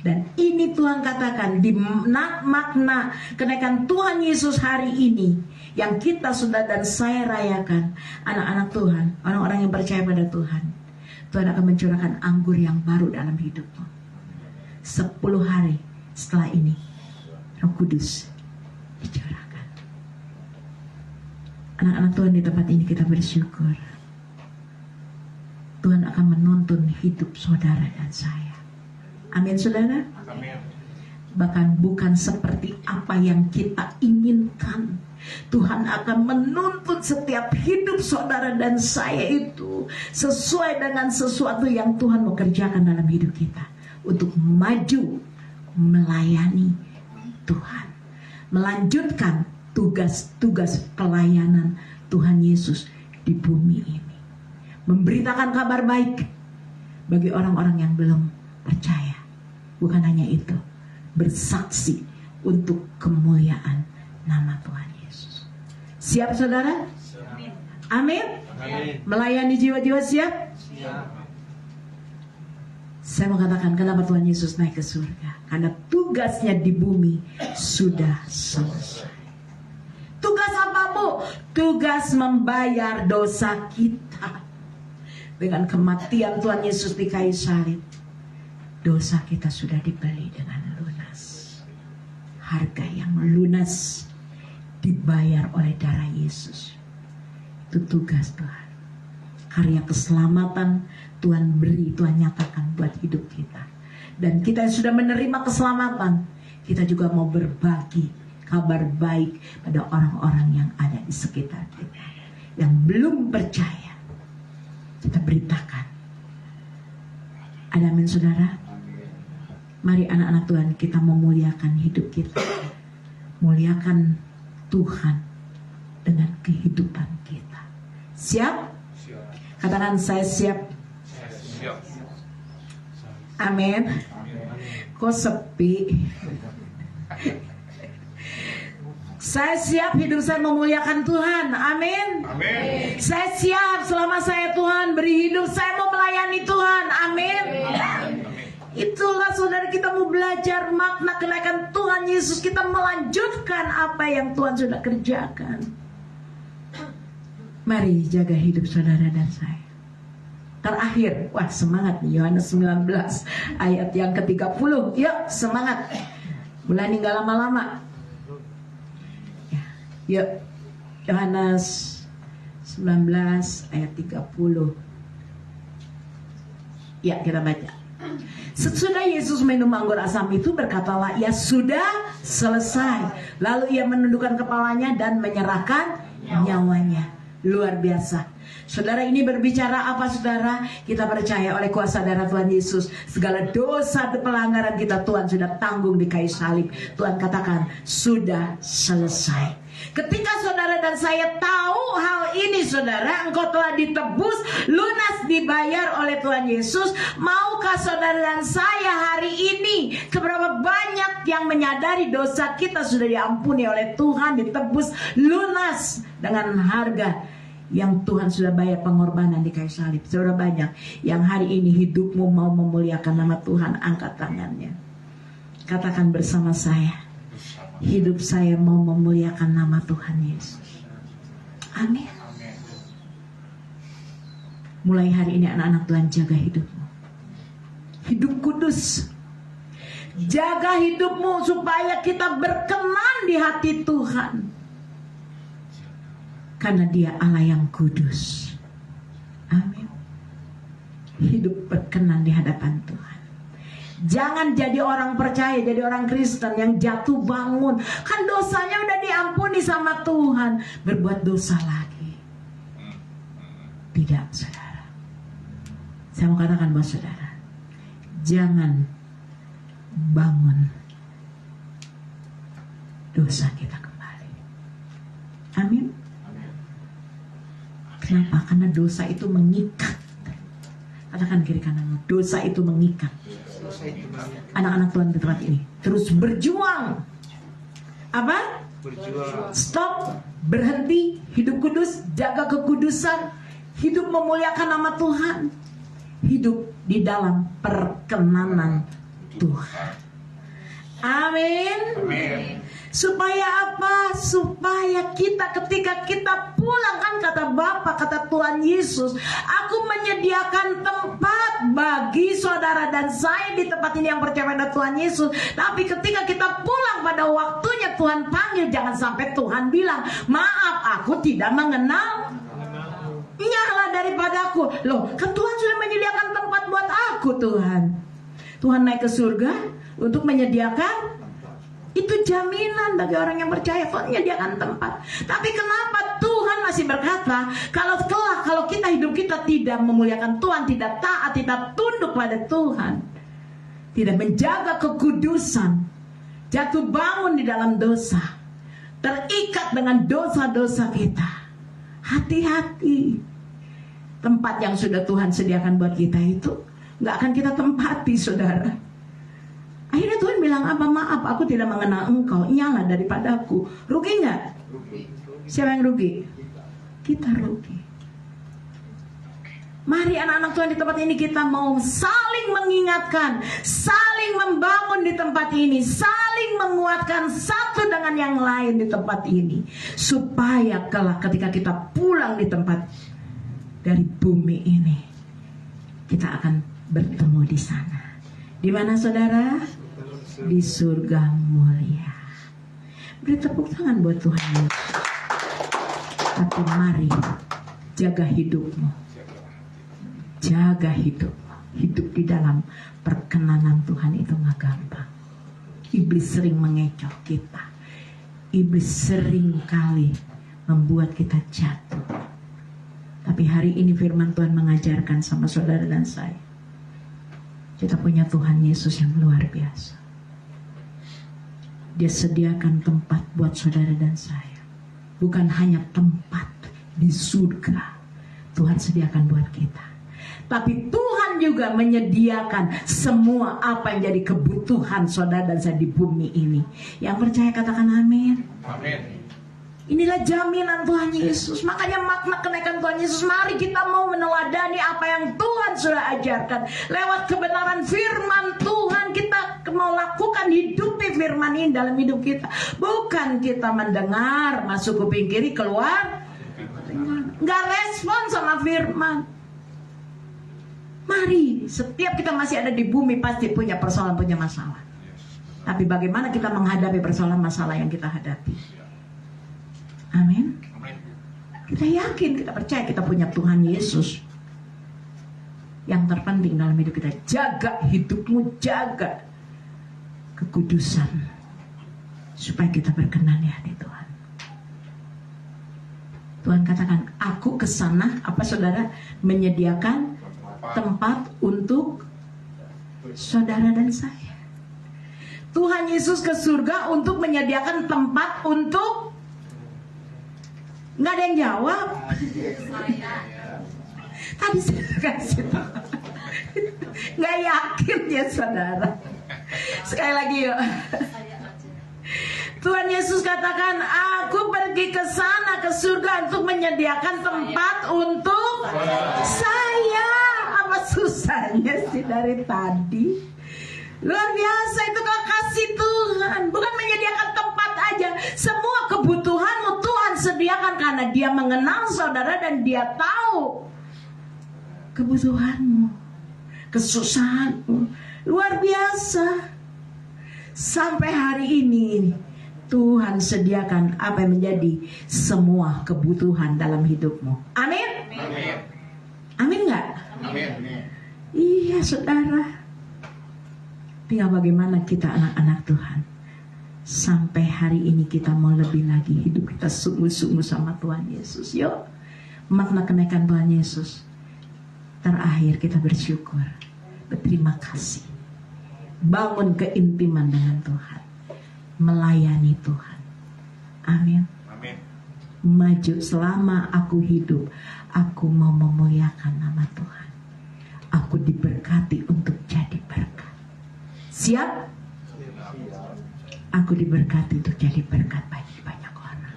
Dan ini Tuhan katakan di makna kenaikan Tuhan Yesus hari ini yang kita sudah dan saya rayakan, anak-anak Tuhan, orang-orang yang percaya pada Tuhan, Tuhan akan mencurahkan anggur yang baru dalam hidupmu. 10 hari setelah ini Roh Kudus dicurahkan. Anak-anak Tuhan, di tempat ini kita bersyukur Tuhan akan menuntun hidup saudara dan saya. Amin saudara. Amin. Bahkan bukan seperti apa yang kita inginkan, Tuhan akan menuntun setiap hidup saudara dan saya itu sesuai dengan sesuatu yang Tuhan mau kerjakan dalam hidup kita, untuk maju melayani Tuhan, melanjutkan tugas-tugas pelayanan Tuhan Yesus di bumi ini, memberitakan kabar baik bagi orang-orang yang belum percaya. Bukan hanya itu, bersaksi untuk kemuliaan nama Tuhan Yesus. Siap saudara? Amin. Melayani jiwa-jiwa siap? Saya mau katakan, kenapa Tuhan Yesus naik ke surga? Karena tugasnya di bumi sudah selesai. Tugas apa, Bu? Tugas membayar dosa kita. Dengan kematian Tuhan Yesus di kayu salib, dosa kita sudah dibeli dengan lunas. Harga yang lunas dibayar oleh darah Yesus. Itu tugas Tuhan. Karya keselamatan Tuhan beri, Tuhan nyatakan buat hidup kita. Dan kita sudah menerima keselamatan, kita juga mau berbagi kabar baik pada orang-orang yang ada di sekitar kita, yang belum percaya. Kita beritakan. Ada amin saudara? Mari anak-anak Tuhan, kita memuliakan hidup kita, muliakan Tuhan dengan kehidupan kita. Siap? Katakan, saya siap. Amin. Kok sepi? Saya siap, hidup saya memuliakan Tuhan. Amin. Saya siap, selama saya Tuhan beri hidup, saya mau melayani Tuhan. Amin. Itulah saudara, kita mau belajar makna kenaikan Tuhan Yesus. Kita melanjutkan apa yang Tuhan sudah kerjakan. Mari jaga hidup saudara dan saya. Terakhir, wah semangat nih, Yohanes 19 ayat yang ke-30. Yuk semangat, mulai gak lama-lama. Yuk, Yohanes 19 ayat 30. Ya, kita baca. Sesudah Yesus minum anggur asam itu, berkatalah, ia sudah selesai. Lalu ia menundukkan kepalanya dan menyerahkan nyawanya. Luar biasa. Saudara, ini berbicara apa saudara? Kita percaya oleh kuasa darah Tuhan Yesus, segala dosa dan pelanggaran kita Tuhan sudah tanggung di kayu salib. Tuhan katakan, sudah selesai. Ketika saudara dan saya tahu hal ini saudara, engkau telah ditebus, lunas dibayar oleh Tuhan Yesus. Maukah saudara dan saya hari ini, seberapa banyak yang menyadari dosa kita sudah diampuni oleh Tuhan, ditebus lunas dengan harga yang Tuhan sudah bayar pengorbanan di kayu salib. Seberapa banyak yang hari ini hidupmu mau memuliakan nama Tuhan? Angkat tangannya, katakan bersama saya, hidup saya mau memuliakan nama Tuhan Yesus. Amin. Mulai hari ini anak-anak Tuhan, jaga hidupmu. Hidup kudus. Jaga hidupmu supaya kita berkenan di hati Tuhan. Karena Dia Allah yang kudus. Amin. Hidup berkenan di hadapan Tuhan. Jangan jadi orang percaya, jadi orang Kristen yang jatuh bangun. Kan dosanya udah diampuni sama Tuhan, berbuat dosa lagi. Tidak, saudara. Saya mau katakan buat saudara, jangan bangun dosa kita kembali. Amin. Kenapa? Karena dosa itu mengikat. Katakan kiri kanan, dosa itu mengikat. Anak-anak Tuhan di tempat ini terus berjuang. Apa? Berjuang. Stop, berhenti, hidup kudus, jaga kekudusan, hidup memuliakan nama Tuhan, hidup di dalam perkenanan Tuhan. Amin. Amin. Supaya apa? Supaya kita ketika kita pulang, kan kata Bapa, kata Tuhan Yesus, aku menyediakan tempat bagi saudara dan saya di tempat ini yang percaya pada Tuhan Yesus. Tapi ketika kita pulang pada waktunya Tuhan panggil, jangan sampai Tuhan bilang, maaf aku tidak mengenal nyala daripadaku. Loh, kan Tuhan sudah menyediakan tempat buat aku. Tuhan naik ke surga untuk menyediakan. Itu jaminan bagi orang yang percaya, Tuhan menyediakan tempat. Tapi kenapa Tuhan masih berkata, kalau kita hidup kita tidak memuliakan Tuhan, tidak taat, tidak tunduk pada Tuhan, tidak menjaga kekudusan, jatuh bangun di dalam dosa, terikat dengan dosa-dosa kita, hati-hati. Tempat yang sudah Tuhan sediakan buat kita itu gak akan kita tempati, saudara. Akhirnya Tuhan bilang apa? Maaf, aku tidak mengenal engkau, nyala daripadaku. Rugi nggak? Siapa yang rugi? Kita rugi. Mari anak-anak Tuhan di tempat ini kita mau saling mengingatkan, saling membangun di tempat ini, saling menguatkan satu dengan yang lain di tempat ini, supaya kelak ketika kita pulang di tempat dari bumi ini, kita akan bertemu di sana. Di mana saudara? Di surga mulia. Beri tepuk tangan buat Tuhan. Tapi mari jaga hidupmu. Jaga hidupmu. Hidup di dalam perkenanan Tuhan itu gak gampang. Iblis sering mengecoh kita. Iblis sering kali membuat kita jatuh. Tapi hari ini firman Tuhan mengajarkan sama saudara dan saya, kita punya Tuhan Yesus yang luar biasa. Dia sediakan tempat buat saudara dan saya. Bukan hanya tempat di surga Tuhan sediakan buat kita, tapi Tuhan juga menyediakan semua apa yang jadi kebutuhan saudara dan saya di bumi ini. Yang percaya katakan amin. Amin. Inilah jaminan Tuhan Yesus. Makanya makna kenaikan Tuhan Yesus, mari kita mau meneladani apa yang Tuhan sudah ajarkan. Lewat kebenaran firman Tuhan, kita mau lakukan, hidupi firman ini dalam hidup kita. Bukan kita mendengar, masuk kuping kiri, keluar nggak respon sama firman. Mari, setiap kita masih ada di bumi pasti punya persoalan, punya masalah. Tapi bagaimana kita menghadapi persoalan masalah yang kita hadapi? Amin. Kita yakin, kita percaya kita punya Tuhan Yesus. Yang terpenting dalam hidup kita, jaga hidupmu, jaga kekudusan, supaya kita berkenan di hati Tuhan. Tuhan katakan, aku kesana, apa saudara, menyediakan tempat untuk saudara dan saya. Tuhan Yesus ke surga untuk menyediakan tempat untuk, nggak ada yang jawab. Tadi saya kasih tahu, nggak yakin ya saudara. Sekali lagi yuk. Tuhan Yesus katakan, aku pergi ke sana, ke surga untuk menyediakan tempat untuk saya. Apa susahnya sih dari tadi? Luar biasa, itu kasih Tuhan. Bukan menyediakan tempat aja, semua kebutuhanmu Tuhan sediakan, karena Dia mengenal saudara dan Dia tahu kebutuhanmu, kesusahanmu. Luar biasa. Sampai hari ini Tuhan sediakan apa yang menjadi semua kebutuhan dalam hidupmu. Amin. Amin. Amin nggak? Amin. Iya saudara. Tinggal bagaimana kita anak-anak Tuhan. Sampai hari ini kita mau lebih lagi hidup kita sungguh-sungguh sama Tuhan Yesus. Yuk, makna kenaikan Tuhan Yesus. Terakhir kita bersyukur, berterima kasih, bangun keintiman dengan Tuhan, melayani Tuhan. Amin. Amin. Maju, selama aku hidup, aku mau memuliakan nama Tuhan. Aku diberkati untuk jadi berkat. Siap? Aku diberkati untuk jadi berkat bagi banyak orang.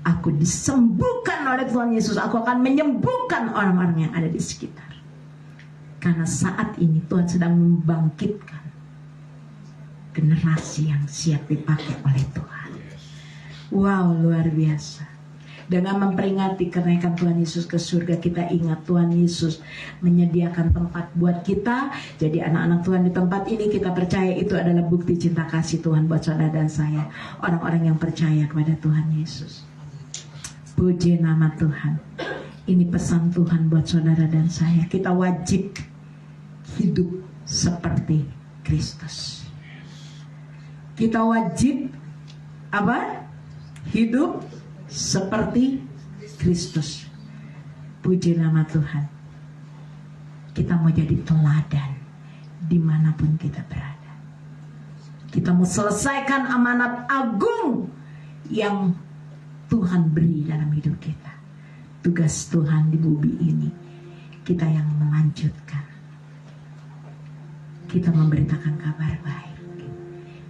Aku disembuhkan oleh Tuhan Yesus. Aku akan menyembuhkan orang-orang yang ada di sekitar. Karena saat ini Tuhan sedang membangkitkan generasi yang siap dipakai oleh Tuhan. Wow, luar biasa. Dengan memperingati kenaikan Tuhan Yesus ke surga, kita ingat Tuhan Yesus menyediakan tempat buat kita. Jadi anak-anak Tuhan di tempat ini, kita percaya itu adalah bukti cinta kasih Tuhan buat saudara dan saya, orang-orang yang percaya kepada Tuhan Yesus. Puji nama Tuhan. Ini pesan Tuhan buat saudara dan saya. Kita wajib hidup seperti Kristus. Kita wajib apa? Hidup seperti Kristus. Puji nama Tuhan. Kita mau jadi teladan dimanapun kita berada. Kita mau selesaikan amanat agung yang Tuhan beri dalam hidup kita. Tugas Tuhan di bumi ini, kita yang melanjutkan. Kita memberitakan kabar baik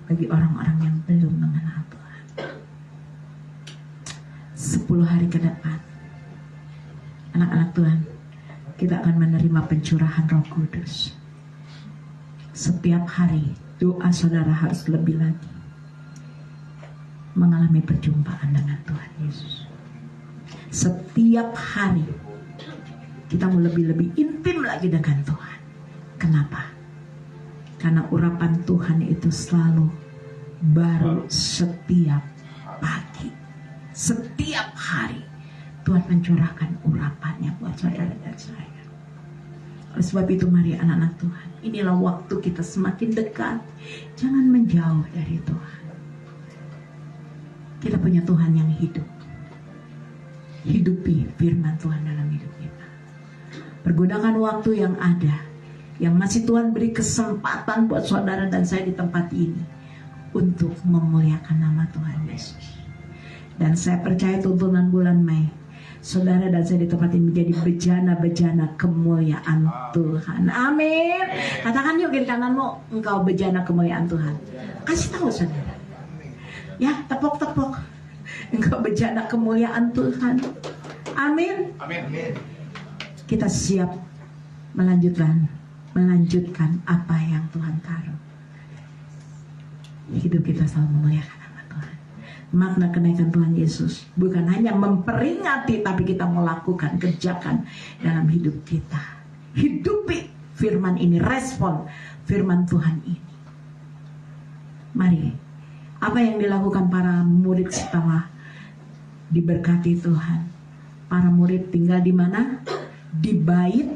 bagi orang-orang yang belum mengenal Tuhan. 10 hari ke depan, anak-anak Tuhan, kita akan menerima pencurahan Roh Kudus. Setiap hari doa saudara harus lebih lagi mengalami perjumpaan dengan Tuhan Yesus. Setiap hari kita mau lebih-lebih intim lagi dengan Tuhan. Kenapa? Karena urapan Tuhan itu selalu baru setiap pagi. Setiap hari Tuhan mencurahkan urapannya buat saudara dan saya. Oleh sebab itu mari anak-anak Tuhan, inilah waktu kita semakin dekat. Jangan menjauh dari Tuhan. Kita punya Tuhan yang hidup. Hidupi firman Tuhan dalam hidup kita. Pergunakan waktu yang ada, yang masih Tuhan beri kesempatan buat saudara dan saya di tempat ini, untuk memuliakan nama Tuhan Yesus. Dan saya percaya tuntunan bulan Mei, saudara dan saya di tempat ini menjadi bejana-bejana kemuliaan Tuhan. Amin. Katakan yuk kiri kananmu, engkau bejana kemuliaan Tuhan. Kasih tahu saudara. Ya, tepuk-tepuk. Engkau bejana kemuliaan Tuhan. Amin. Amin. Kita siap melanjutkan apa yang Tuhan taruh. Hidup kita selalu memuliakan nama Tuhan. Makna kenaikan Tuhan Yesus bukan hanya memperingati, tapi kita melakukan, kerjakan dalam hidup kita. Hidupi firman ini, respon firman Tuhan ini. Mari, apa yang dilakukan para murid setelah diberkati Tuhan? Para murid tinggal di mana? Di bait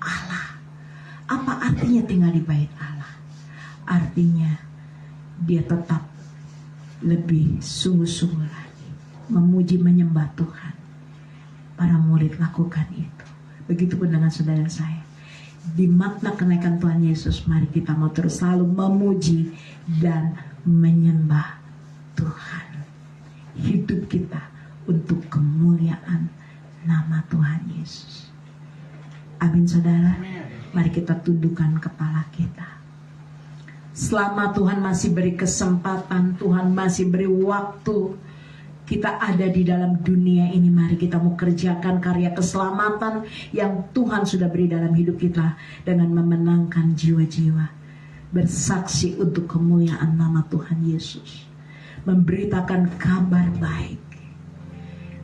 Allah. Apa artinya tinggal di bait Allah? Artinya dia tetap lebih sungguh-sungguh lagi memuji, menyembah Tuhan. Para murid lakukan itu. Begitupun dengan saudara saya. Di makna kenaikan Tuhan Yesus, mari kita mau terus selalu memuji dan menyembah Tuhan. Hidup kita untuk kemuliaan nama Tuhan Yesus. Amin saudara. Mari kita tundukkan kepala kita. Selama Tuhan masih beri kesempatan, Tuhan masih beri waktu, kita ada di dalam dunia ini, mari kita mau kerjakan karya keselamatan yang Tuhan sudah beri dalam hidup kita dengan memenangkan jiwa-jiwa, bersaksi untuk kemuliaan nama Tuhan Yesus, memberitakan kabar baik,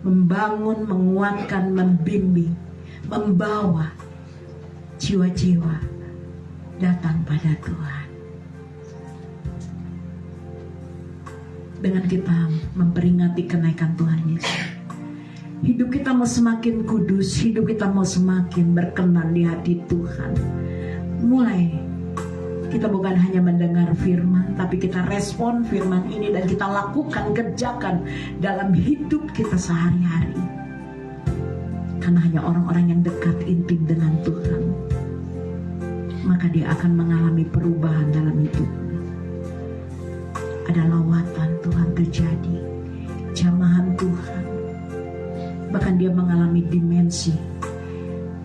membangun, menguatkan, membimbing, membawa jiwa-jiwa datang pada Tuhan. Dengan kita memperingati kenaikan Tuhan Yesus, hidup kita mau semakin kudus, hidup kita mau semakin berkenan di hati Tuhan. Mulai kita bukan hanya mendengar firman, tapi kita respon firman ini dan kita lakukan, kerjakan dalam hidup kita sehari-hari. Karena hanya orang-orang yang dekat intim dengan Tuhan, maka dia akan mengalami perubahan dalam hidupnya. Ada lawatan Tuhan terjadi, jamahan Tuhan, bahkan dia mengalami dimensi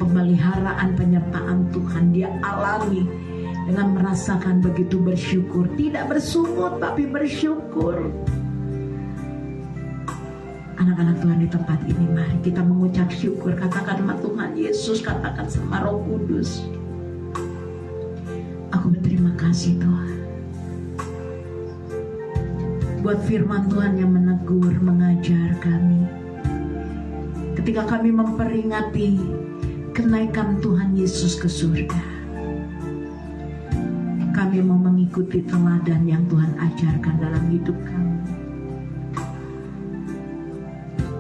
pemeliharaan, penyertaan Tuhan. Dia alami dengan merasakan begitu bersyukur, tidak bersungut tapi bersyukur. Anak-anak Tuhan di tempat ini, mari kita mengucap syukur. Katakan sama Tuhan Yesus, katakan sama Roh Kudus, aku berterima kasih Tuhan buat firman Tuhan yang menegur, mengajar kami. Ketika kami memperingati kenaikan Tuhan Yesus ke surga, kami mau mengikuti teladan yang Tuhan ajarkan dalam hidup kami.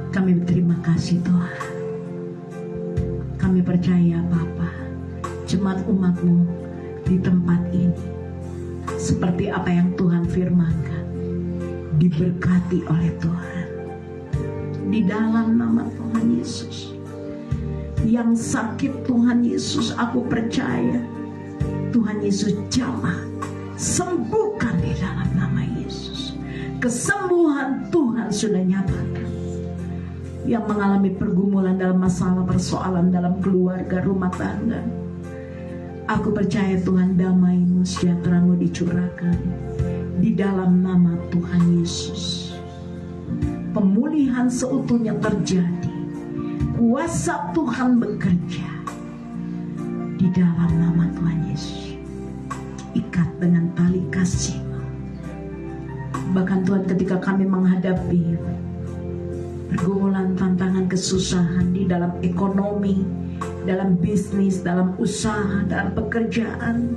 Kami berterima kasih Tuhan. Kami percaya Bapa, jemaat umat-Mu di tempat ini, seperti apa yang Tuhan firmankan, diberkati oleh Tuhan. Di dalam nama Tuhan Yesus, yang sakit Tuhan Yesus, aku percaya Tuhan Yesus jamah, sembuhkan di dalam nama Yesus. Kesembuhan Tuhan sudah nyatakan. Yang mengalami pergumulan dalam masalah, persoalan dalam keluarga, rumah tangga, aku percaya Tuhan, damai-Mu, sejahtera-Mu dicurahkan di dalam nama Tuhan Yesus. Pemulihan seutuhnya terjadi, kuasa Tuhan bekerja di dalam nama Tuhan Yesus. Ikat dengan tali kasih. Bahkan Tuhan, ketika kami menghadapi pergumulan, tantangan, kesusahan di dalam ekonomi, dalam bisnis, dalam usaha, dalam pekerjaan,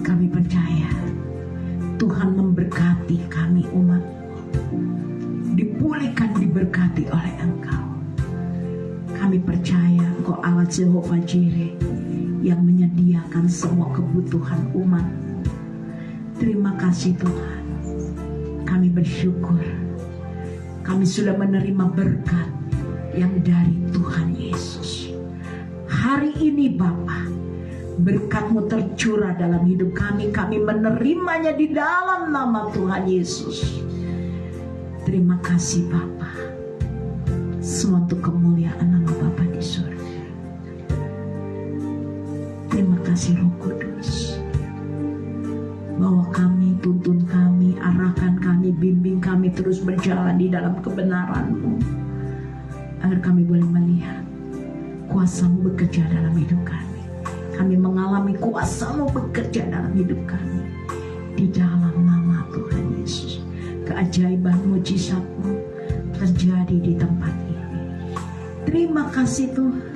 kami percaya Tuhan memberkati kami umat, dipulihkan, diberkati oleh Engkau. Kami percaya Engkau Allah Jehovah Jireh yang menyediakan semua kebutuhan umat. Terima kasih Tuhan. Kami bersyukur. Kami sudah menerima berkat yang dari Tuhan Yesus. Hari ini Bapa, Berkat-Mu tercurah dalam hidup kami. Kami menerimanya di dalam nama Tuhan Yesus. Terima kasih Bapa. Semua untuk kemuliaan nama Bapa di surga. Terima kasih Roh Kudus. Bawa kami, tuntun kami, arahkan kami, bimbing kami terus berjalan di dalam kebenaran-Mu. Agar kami boleh melihat kuasa-Mu bekerja dalam hidup kami. Kami mengalami kuasa-Mu bekerja dalam hidup kami. Di dalam nama Tuhan Yesus. Keajaiban mujizat-Mu terjadi di tempat ini. Terima kasih Tuhan.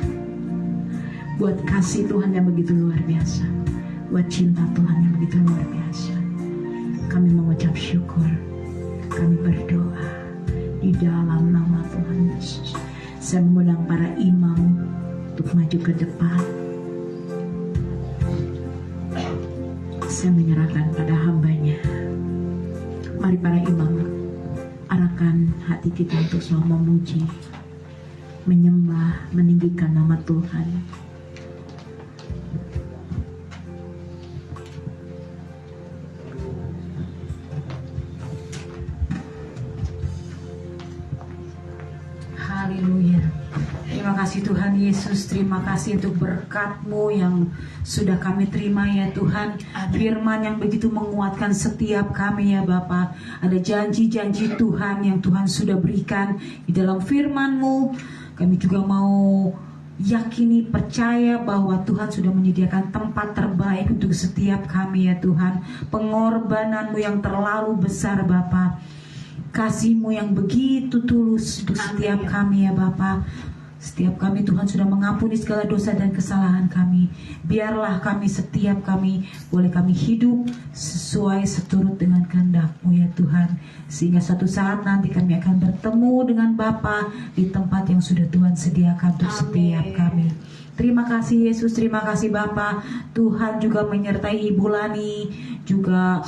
Buat kasih Tuhan yang begitu luar biasa. Buat cinta Tuhan yang begitu luar biasa. Kami mengucap syukur. Kami berdoa di dalam nama Tuhan Yesus. Saya mengundang para imam untuk maju ke depan. Saya menyerahkan pada hambanya. Mari para imam, arahkan hati kita untuk selalu memuji, menyembah, meninggikan nama Tuhan. Haleluya. Terima kasih Tuhan Yesus. Terima kasih untuk berkat-Mu yang sudah kami terima ya Tuhan. Firman yang begitu menguatkan setiap kami ya Bapa. Ada janji-janji Tuhan yang Tuhan sudah berikan di dalam firman-Mu. Kami juga mau yakini, percaya bahwa Tuhan sudah menyediakan tempat terbaik untuk setiap kami ya Tuhan. Pengorbanan-Mu yang terlalu besar Bapa. Kasih-Mu yang begitu tulus untuk setiap kami ya Bapa. Setiap kami Tuhan sudah mengampuni segala dosa dan kesalahan kami. Biarlah kami, setiap kami, boleh kami hidup sesuai seturut dengan kehendak-Mu ya Tuhan. Sehingga suatu saat nanti kami akan bertemu dengan Bapa di tempat yang sudah Tuhan sediakan untuk setiap kami. Terima kasih Yesus, terima kasih Bapa. Tuhan juga menyertai Ibu Lani, juga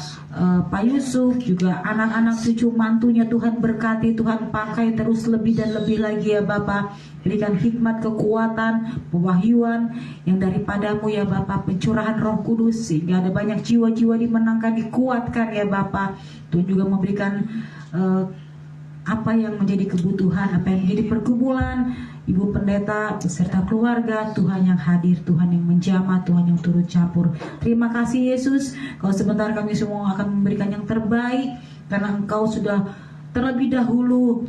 Pak Yusuf, juga anak-anak cucu mantunya. Tuhan berkati, Tuhan pakai terus lebih dan lebih lagi ya Bapa. Berikan hikmat, kekuatan, pewahyuan yang daripada-Mu ya Bapa, pencurahan Roh Kudus sehingga ada banyak jiwa-jiwa dimenangkan, dikuatkan ya Bapa. Tuhan juga memberikan apa yang menjadi kebutuhan, apa yang menjadi pergumulan Ibu Pendeta beserta keluarga. Tuhan yang hadir, Tuhan yang menjamah, Tuhan yang turut campur. Terima kasih Yesus. Kalau sebentar kami semua akan memberikan yang terbaik, karena Engkau sudah terlebih dahulu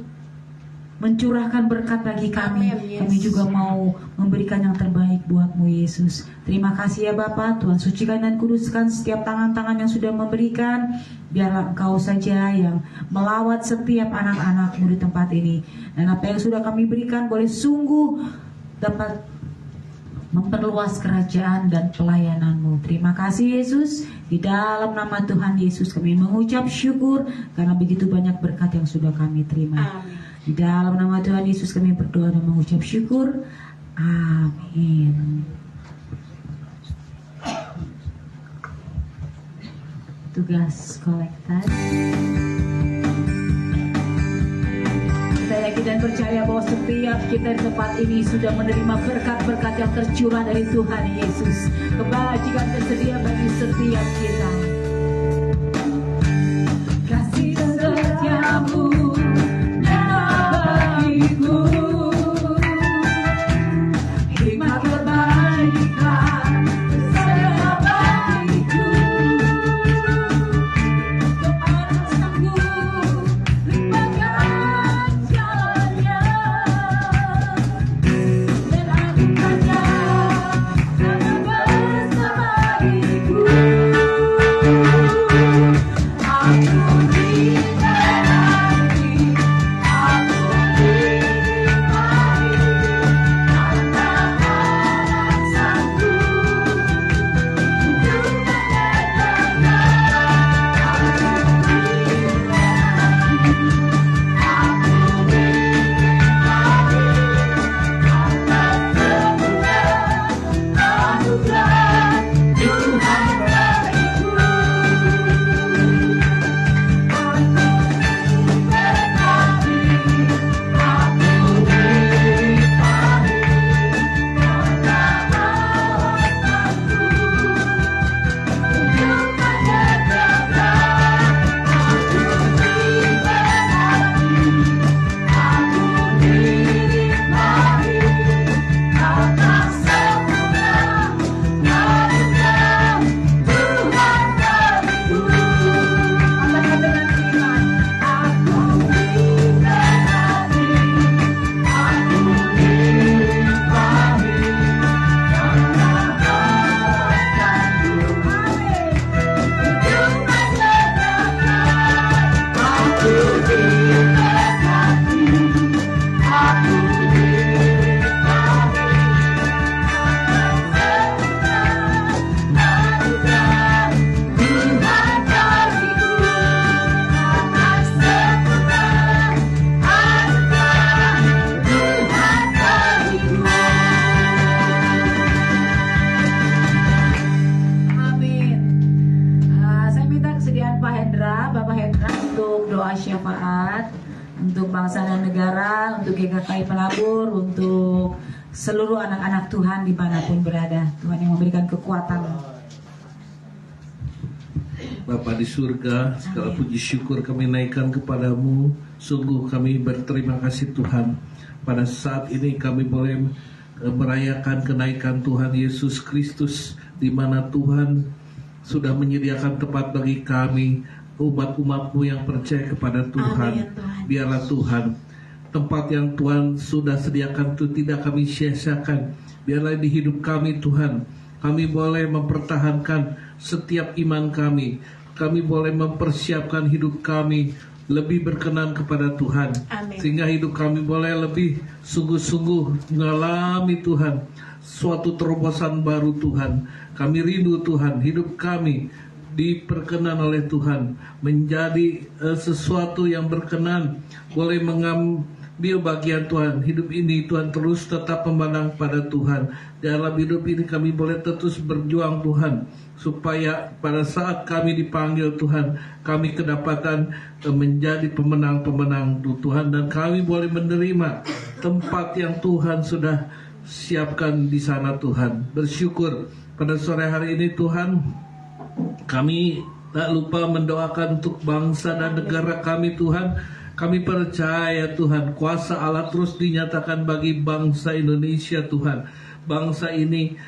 mencurahkan berkat bagi kami. Kami juga mau memberikan yang terbaik buat-Mu Yesus. Terima kasih ya Bapa. Tuhan sucikan dan kuduskan setiap tangan-tangan yang sudah memberikan. Biarlah Engkau saja yang melawat setiap anak-anak-Mu di tempat ini. Dan apa yang sudah kami berikan boleh sungguh dapat memperluas kerajaan dan pelayanan-Mu. Terima kasih Yesus. Di dalam nama Tuhan Yesus kami mengucap syukur karena begitu banyak berkat yang sudah kami terima. Amin. Di dalam nama Tuhan Yesus kami berdoa dan mengucap syukur. Amin. Tugas kolektor. Kita yakin dan percaya bahwa setiap kita di tempat ini sudah menerima berkat-berkat yang tercurah dari Tuhan Yesus. Kebajikan tersedia bagi setiap kita. Kasih setiamu bagiku, hikmat kebaikan bersama bagiku. Kepada sanggup limpahkan jalannya, dan anugerahnya karena bersama bagiku. bermanfaat untuk bangsa dan negara, untuk GKKI Pelabur, untuk seluruh anak-anak Tuhan dimanapun berada. Tuhan yang memberikan kekuatan. Bapa di surga, segala puji syukur kami naikkan kepadamu. Sungguh kami berterima kasih Tuhan. Pada saat ini kami boleh merayakan kenaikan Tuhan Yesus Kristus, di mana Tuhan sudah menyediakan tempat bagi kami, umat-umat-Mu yang percaya kepada Tuhan. Biarlah Tuhan, tempat yang Tuhan sudah sediakan itu tidak kami sia-siakan. Biarlah di hidup kami Tuhan, kami boleh mempertahankan setiap iman kami. Kami boleh mempersiapkan hidup kami lebih berkenan kepada Tuhan. Amin. Sehingga hidup kami boleh lebih sungguh-sungguh mengalami Tuhan suatu terobosan baru Tuhan. Kami rindu Tuhan, hidup kami diperkenan oleh Tuhan menjadi sesuatu yang berkenan, boleh mengambil bagian Tuhan. Hidup ini Tuhan terus tetap memandang pada Tuhan. Dalam hidup ini kami boleh terus berjuang Tuhan, supaya pada saat kami dipanggil Tuhan, kami kedapatan menjadi pemenang-pemenang Tuhan, dan kami boleh menerima tempat yang Tuhan sudah siapkan di sana Tuhan. Bersyukur pada sore hari ini Tuhan, kami tak lupa mendoakan untuk bangsa dan negara kami Tuhan. Kami percaya Tuhan, kuasa Allah terus dinyatakan bagi bangsa Indonesia Tuhan. Bangsa ini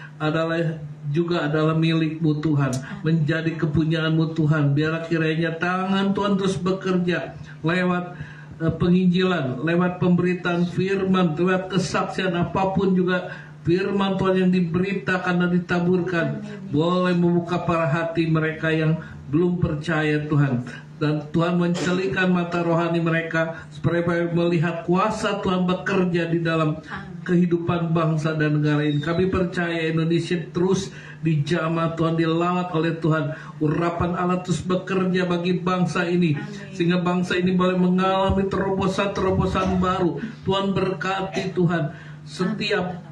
juga adalah milik-Mu Tuhan, menjadi kepunyaan-Mu Tuhan. Biarlah kiranya tangan Tuhan terus bekerja lewat penginjilan, lewat pemberitaan firman, lewat kesaksian apapun juga firman Tuhan yang diberitakan dan ditaburkan, boleh membuka para hati mereka yang belum percaya Tuhan. Dan Tuhan mencelikan mata rohani mereka supaya melihat kuasa Tuhan bekerja di dalam kehidupan bangsa dan negara ini. Kami percaya Indonesia terus dijamah Tuhan, dilawat oleh Tuhan. Urapan Allah terus bekerja bagi bangsa ini, sehingga bangsa ini boleh mengalami terobosan-terobosan baru. Tuhan berkati Tuhan setiap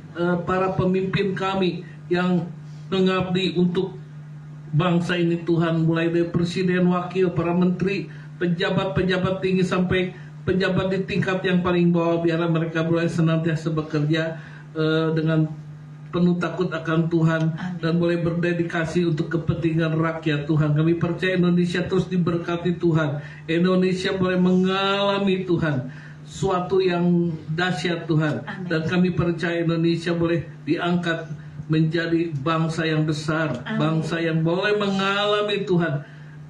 para pemimpin kami yang mengabdi untuk bangsa ini Tuhan, mulai dari presiden, wakil, para menteri, pejabat-pejabat tinggi sampai pejabat di tingkat yang paling bawah. Biarlah mereka boleh senantiasa bekerja dengan penuh takut akan Tuhan, dan boleh berdedikasi untuk kepentingan rakyat Tuhan. Kami percaya Indonesia terus diberkati Tuhan. Indonesia boleh mengalami Tuhan suatu yang dahsyat Tuhan. Amin. Dan kami percaya Indonesia boleh diangkat menjadi bangsa yang besar. Amin. Bangsa yang boleh mengalami Tuhan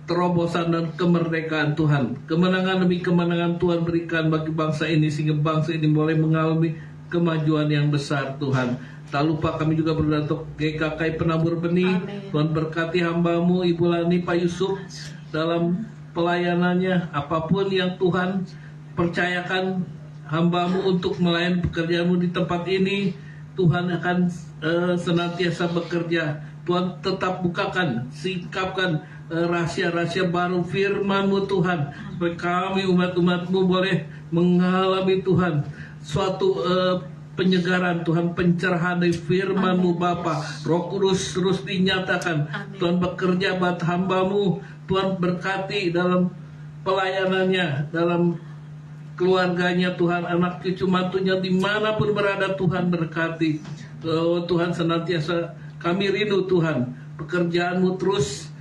terobosan dan kemerdekaan Tuhan. Kemenangan demi kemenangan Tuhan berikan bagi bangsa ini, sehingga bangsa ini boleh mengalami kemajuan yang besar Tuhan. Tak lupa kami juga berdoa untuk GKKI Penabur Benih. Amin. Tuhan berkati hamba-Mu Ibu Lani, Pak Yusuf dalam pelayanannya. Apapun yang Tuhan percayakan hamba-Mu untuk melayani pekerjaan-Mu di tempat ini, Tuhan akan senantiasa bekerja. Tuhan tetap bukakan, singkapkan rahasia-rahasia baru firman-Mu Tuhan, supaya kami umat-umat-Mu boleh mengalami Tuhan suatu penyegaran Tuhan, pencerahan dari firman-Mu Bapa. Roh Kudus terus dinyatakan. Amin. Tuhan bekerja buat hamba-Mu. Tuhan berkati dalam pelayanannya, dalam keluarganya Tuhan, anak cucu mantunya dimanapun berada Tuhan berkati. Tuhan senantiasa kami rindu Tuhan, pekerjaan-Mu terus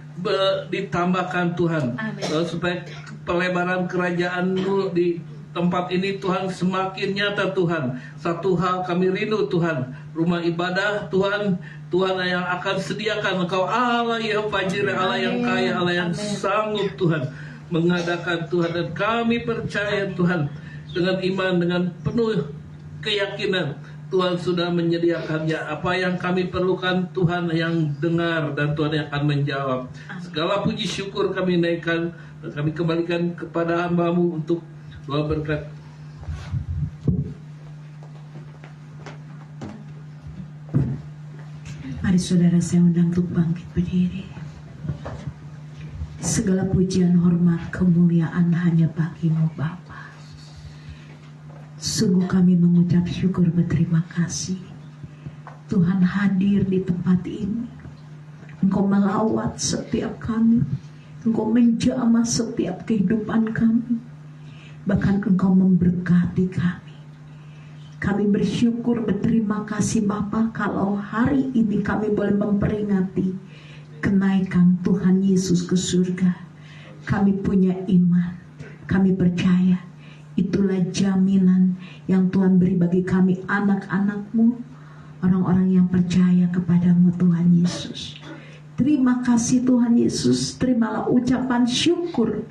ditambahkan Tuhan. Supaya pelebaran kerajaan-Mu di tempat ini Tuhan semakin nyata Tuhan. Satu hal kami rindu Tuhan, rumah ibadah Tuhan, Tuhan yang akan sediakan. Engkau Allah yang fajir, Allah yang kaya, Allah yang sanggup Tuhan mengadakan Tuhan. Dan kami percaya Tuhan, dengan iman, dengan penuh keyakinan Tuhan sudah menyediakannya. Apa yang kami perlukan Tuhan yang dengar, dan Tuhan yang akan menjawab. Segala puji syukur kami naikkan dan kami kembalikan kepada hamba-Mu untuk doa berkat. Mari saudara saya undang untuk bangkit berdiri. Segala pujian, hormat, kemuliaan hanya bagi-Mu Bapa. Sungguh kami mengucap syukur, berterima kasih. Tuhan hadir di tempat ini. Engkau melawat setiap kami. Engkau menjamah setiap kehidupan kami. bahkan Engkau memberkati kami. Kami bersyukur, berterima kasih Bapa, kalau hari ini kami boleh memperingati kenaikan Tuhan Yesus ke surga. Kami punya iman, kami percaya itulah jaminan yang Tuhan beri bagi kami, anak-anak-Mu, orang-orang yang percaya kepadamu Tuhan Yesus. Terima kasih Tuhan Yesus, terimalah ucapan syukur.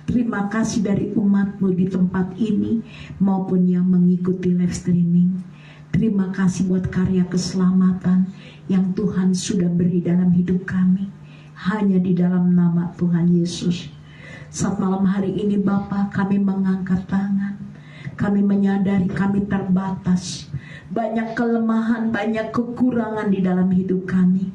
Terima kasih dari umat-Mu di tempat ini maupun yang mengikuti live streaming. Terima kasih buat karya keselamatan yang Tuhan sudah beri dalam hidup kami. Hanya di dalam nama Tuhan Yesus. Saat malam hari ini Bapa, kami mengangkat tangan. Kami menyadari kami terbatas. Banyak kelemahan, banyak kekurangan di dalam hidup kami.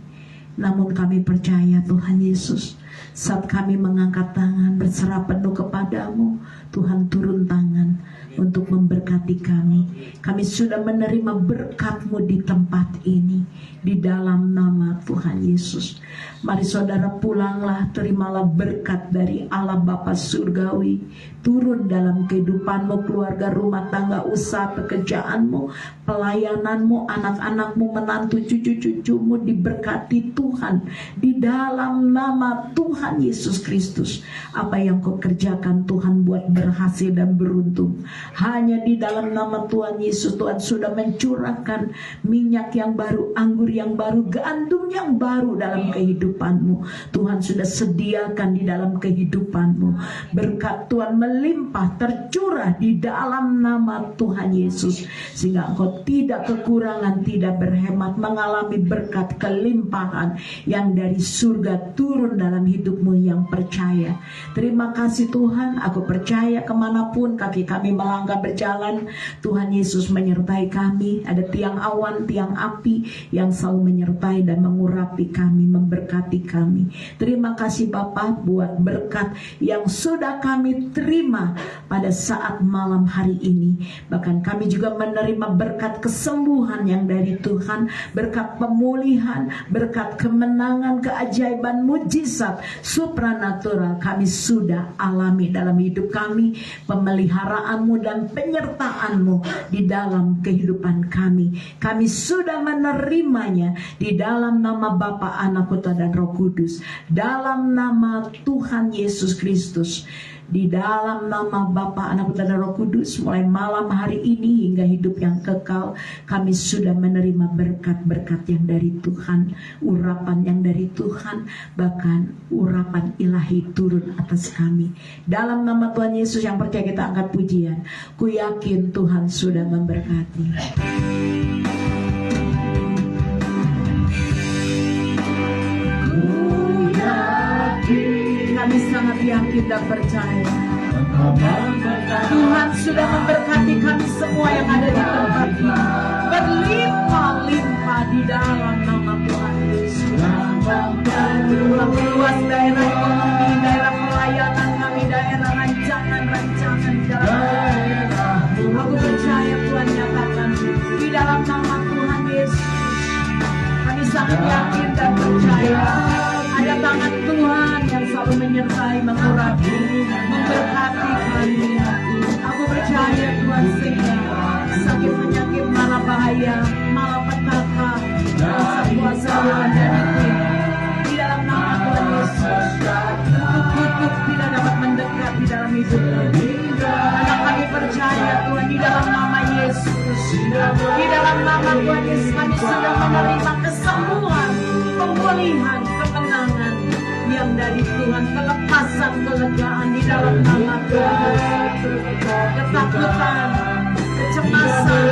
Namun kami percaya Tuhan Yesus, saat kami mengangkat tangan berserah penuh kepadamu, Tuhan turun tangan untuk memberkati kami. Kami sudah menerima berkat-Mu di tempat ini, di dalam nama Tuhan Yesus. Mari saudara pulanglah, terimalah berkat dari Allah Bapa Surgawi, turun dalam kehidupanmu, keluarga, rumah tangga, usaha, pekerjaanmu, pelayananmu, anak-anakmu, menantu, cucu-cucumu diberkati Tuhan di dalam nama Tuhan Yesus Kristus. Apa yang kau kerjakan Tuhan buat berhasil dan beruntung. Hanya di dalam nama Tuhan Yesus, Tuhan sudah mencurahkan minyak yang baru, anggur yang baru, gandum yang baru dalam kehidupanmu. Tuhan sudah sediakan di dalam kehidupanmu. Berkat Tuhan melimpah, tercurah di dalam nama Tuhan Yesus, sehingga engkau tidak kekurangan, tidak berhemat, mengalami berkat kelimpahan yang dari surga turun dalam hidupmu yang percaya. Terima kasih Tuhan, aku percaya kemanapun kaki kami melangkah berjalan, Tuhan Yesus menyertai kami. Ada tiang awan, tiang api yang selalu menyertai dan mengurapi kami, memberkati kami. Terima kasih Bapa buat berkat yang sudah kami terima pada saat malam hari ini. Bahkan kami juga menerima berkat kesembuhan yang dari Tuhan, berkat pemulihan, berkat kemenangan, keajaiban, mujizat, supranatural kami sudah alami dalam hidup kami. Pemeliharaanmu dan penyertaanmu di dalam kehidupan kami. Kami sudah menerimanya di dalam nama Bapa, Anak, Putra dan Roh Kudus. Dalam nama Tuhan Yesus Kristus. Di dalam nama Bapa, Anak, Putra dan Roh Kudus, mulai malam hari ini hingga hidup yang kekal, kami sudah menerima berkat-berkat yang dari Tuhan, urapan yang dari Tuhan, bahkan urapan ilahi turun atas kami. Dalam nama Tuhan Yesus yang percaya, kita angkat pujian. Ku yakin Tuhan sudah memberkati. Kami sangat yakin dan percaya Tuhan sudah memberkati kami semua yang ada di tempat ini, berlimpah-limpah di dalam nama Tuhan Yesus. Luas daerah ekonomi, daerah pelayanan kami, daerah rancangan-rancangan di dalam. Aku percaya Tuhan nyatakan di dalam nama Tuhan Yesus. Kami sangat yakin dan percaya ada tangan Tuhan yang selalu menyertai, mengurapi, memberkati kami. Aku percaya Tuhan, sehingga sakit penyakit, mara bahaya, malapetaka, kuasa Tuhan dan itu di dalam nama Tuhan Yesus, kutuk tidak dapat mendekat di dalam hidup kami. Karena kami percaya Tuhan, di dalam nama Yesus, di dalam nama Tuhan Yesus kami sudah menerima kesembuhan, pemulihan, kemenangan yang dari Tuhan, kelepasan, kelegaan di dalam nama Tuhan. Ketakutan, kecemasan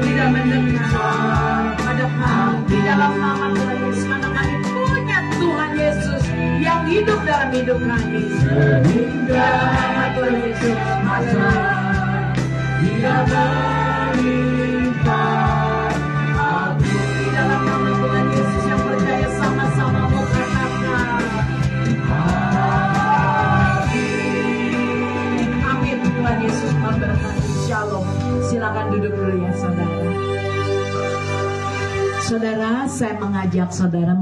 tidak mendekat pada kami di dalam nama Tuhan Yesus, karena kami punya Tuhan Yesus yang hidup dalam hidup kami. Di dalam nama Tuhan Yesus, Dia berlimpah. Di dalam nama Tuhan Yesus yang percaya, sama-sama mau katakan amin. Tuhan Yesus memberkati. Shalom. Silakan duduk dulu ya saudara. Saudara, saya mengajak saudara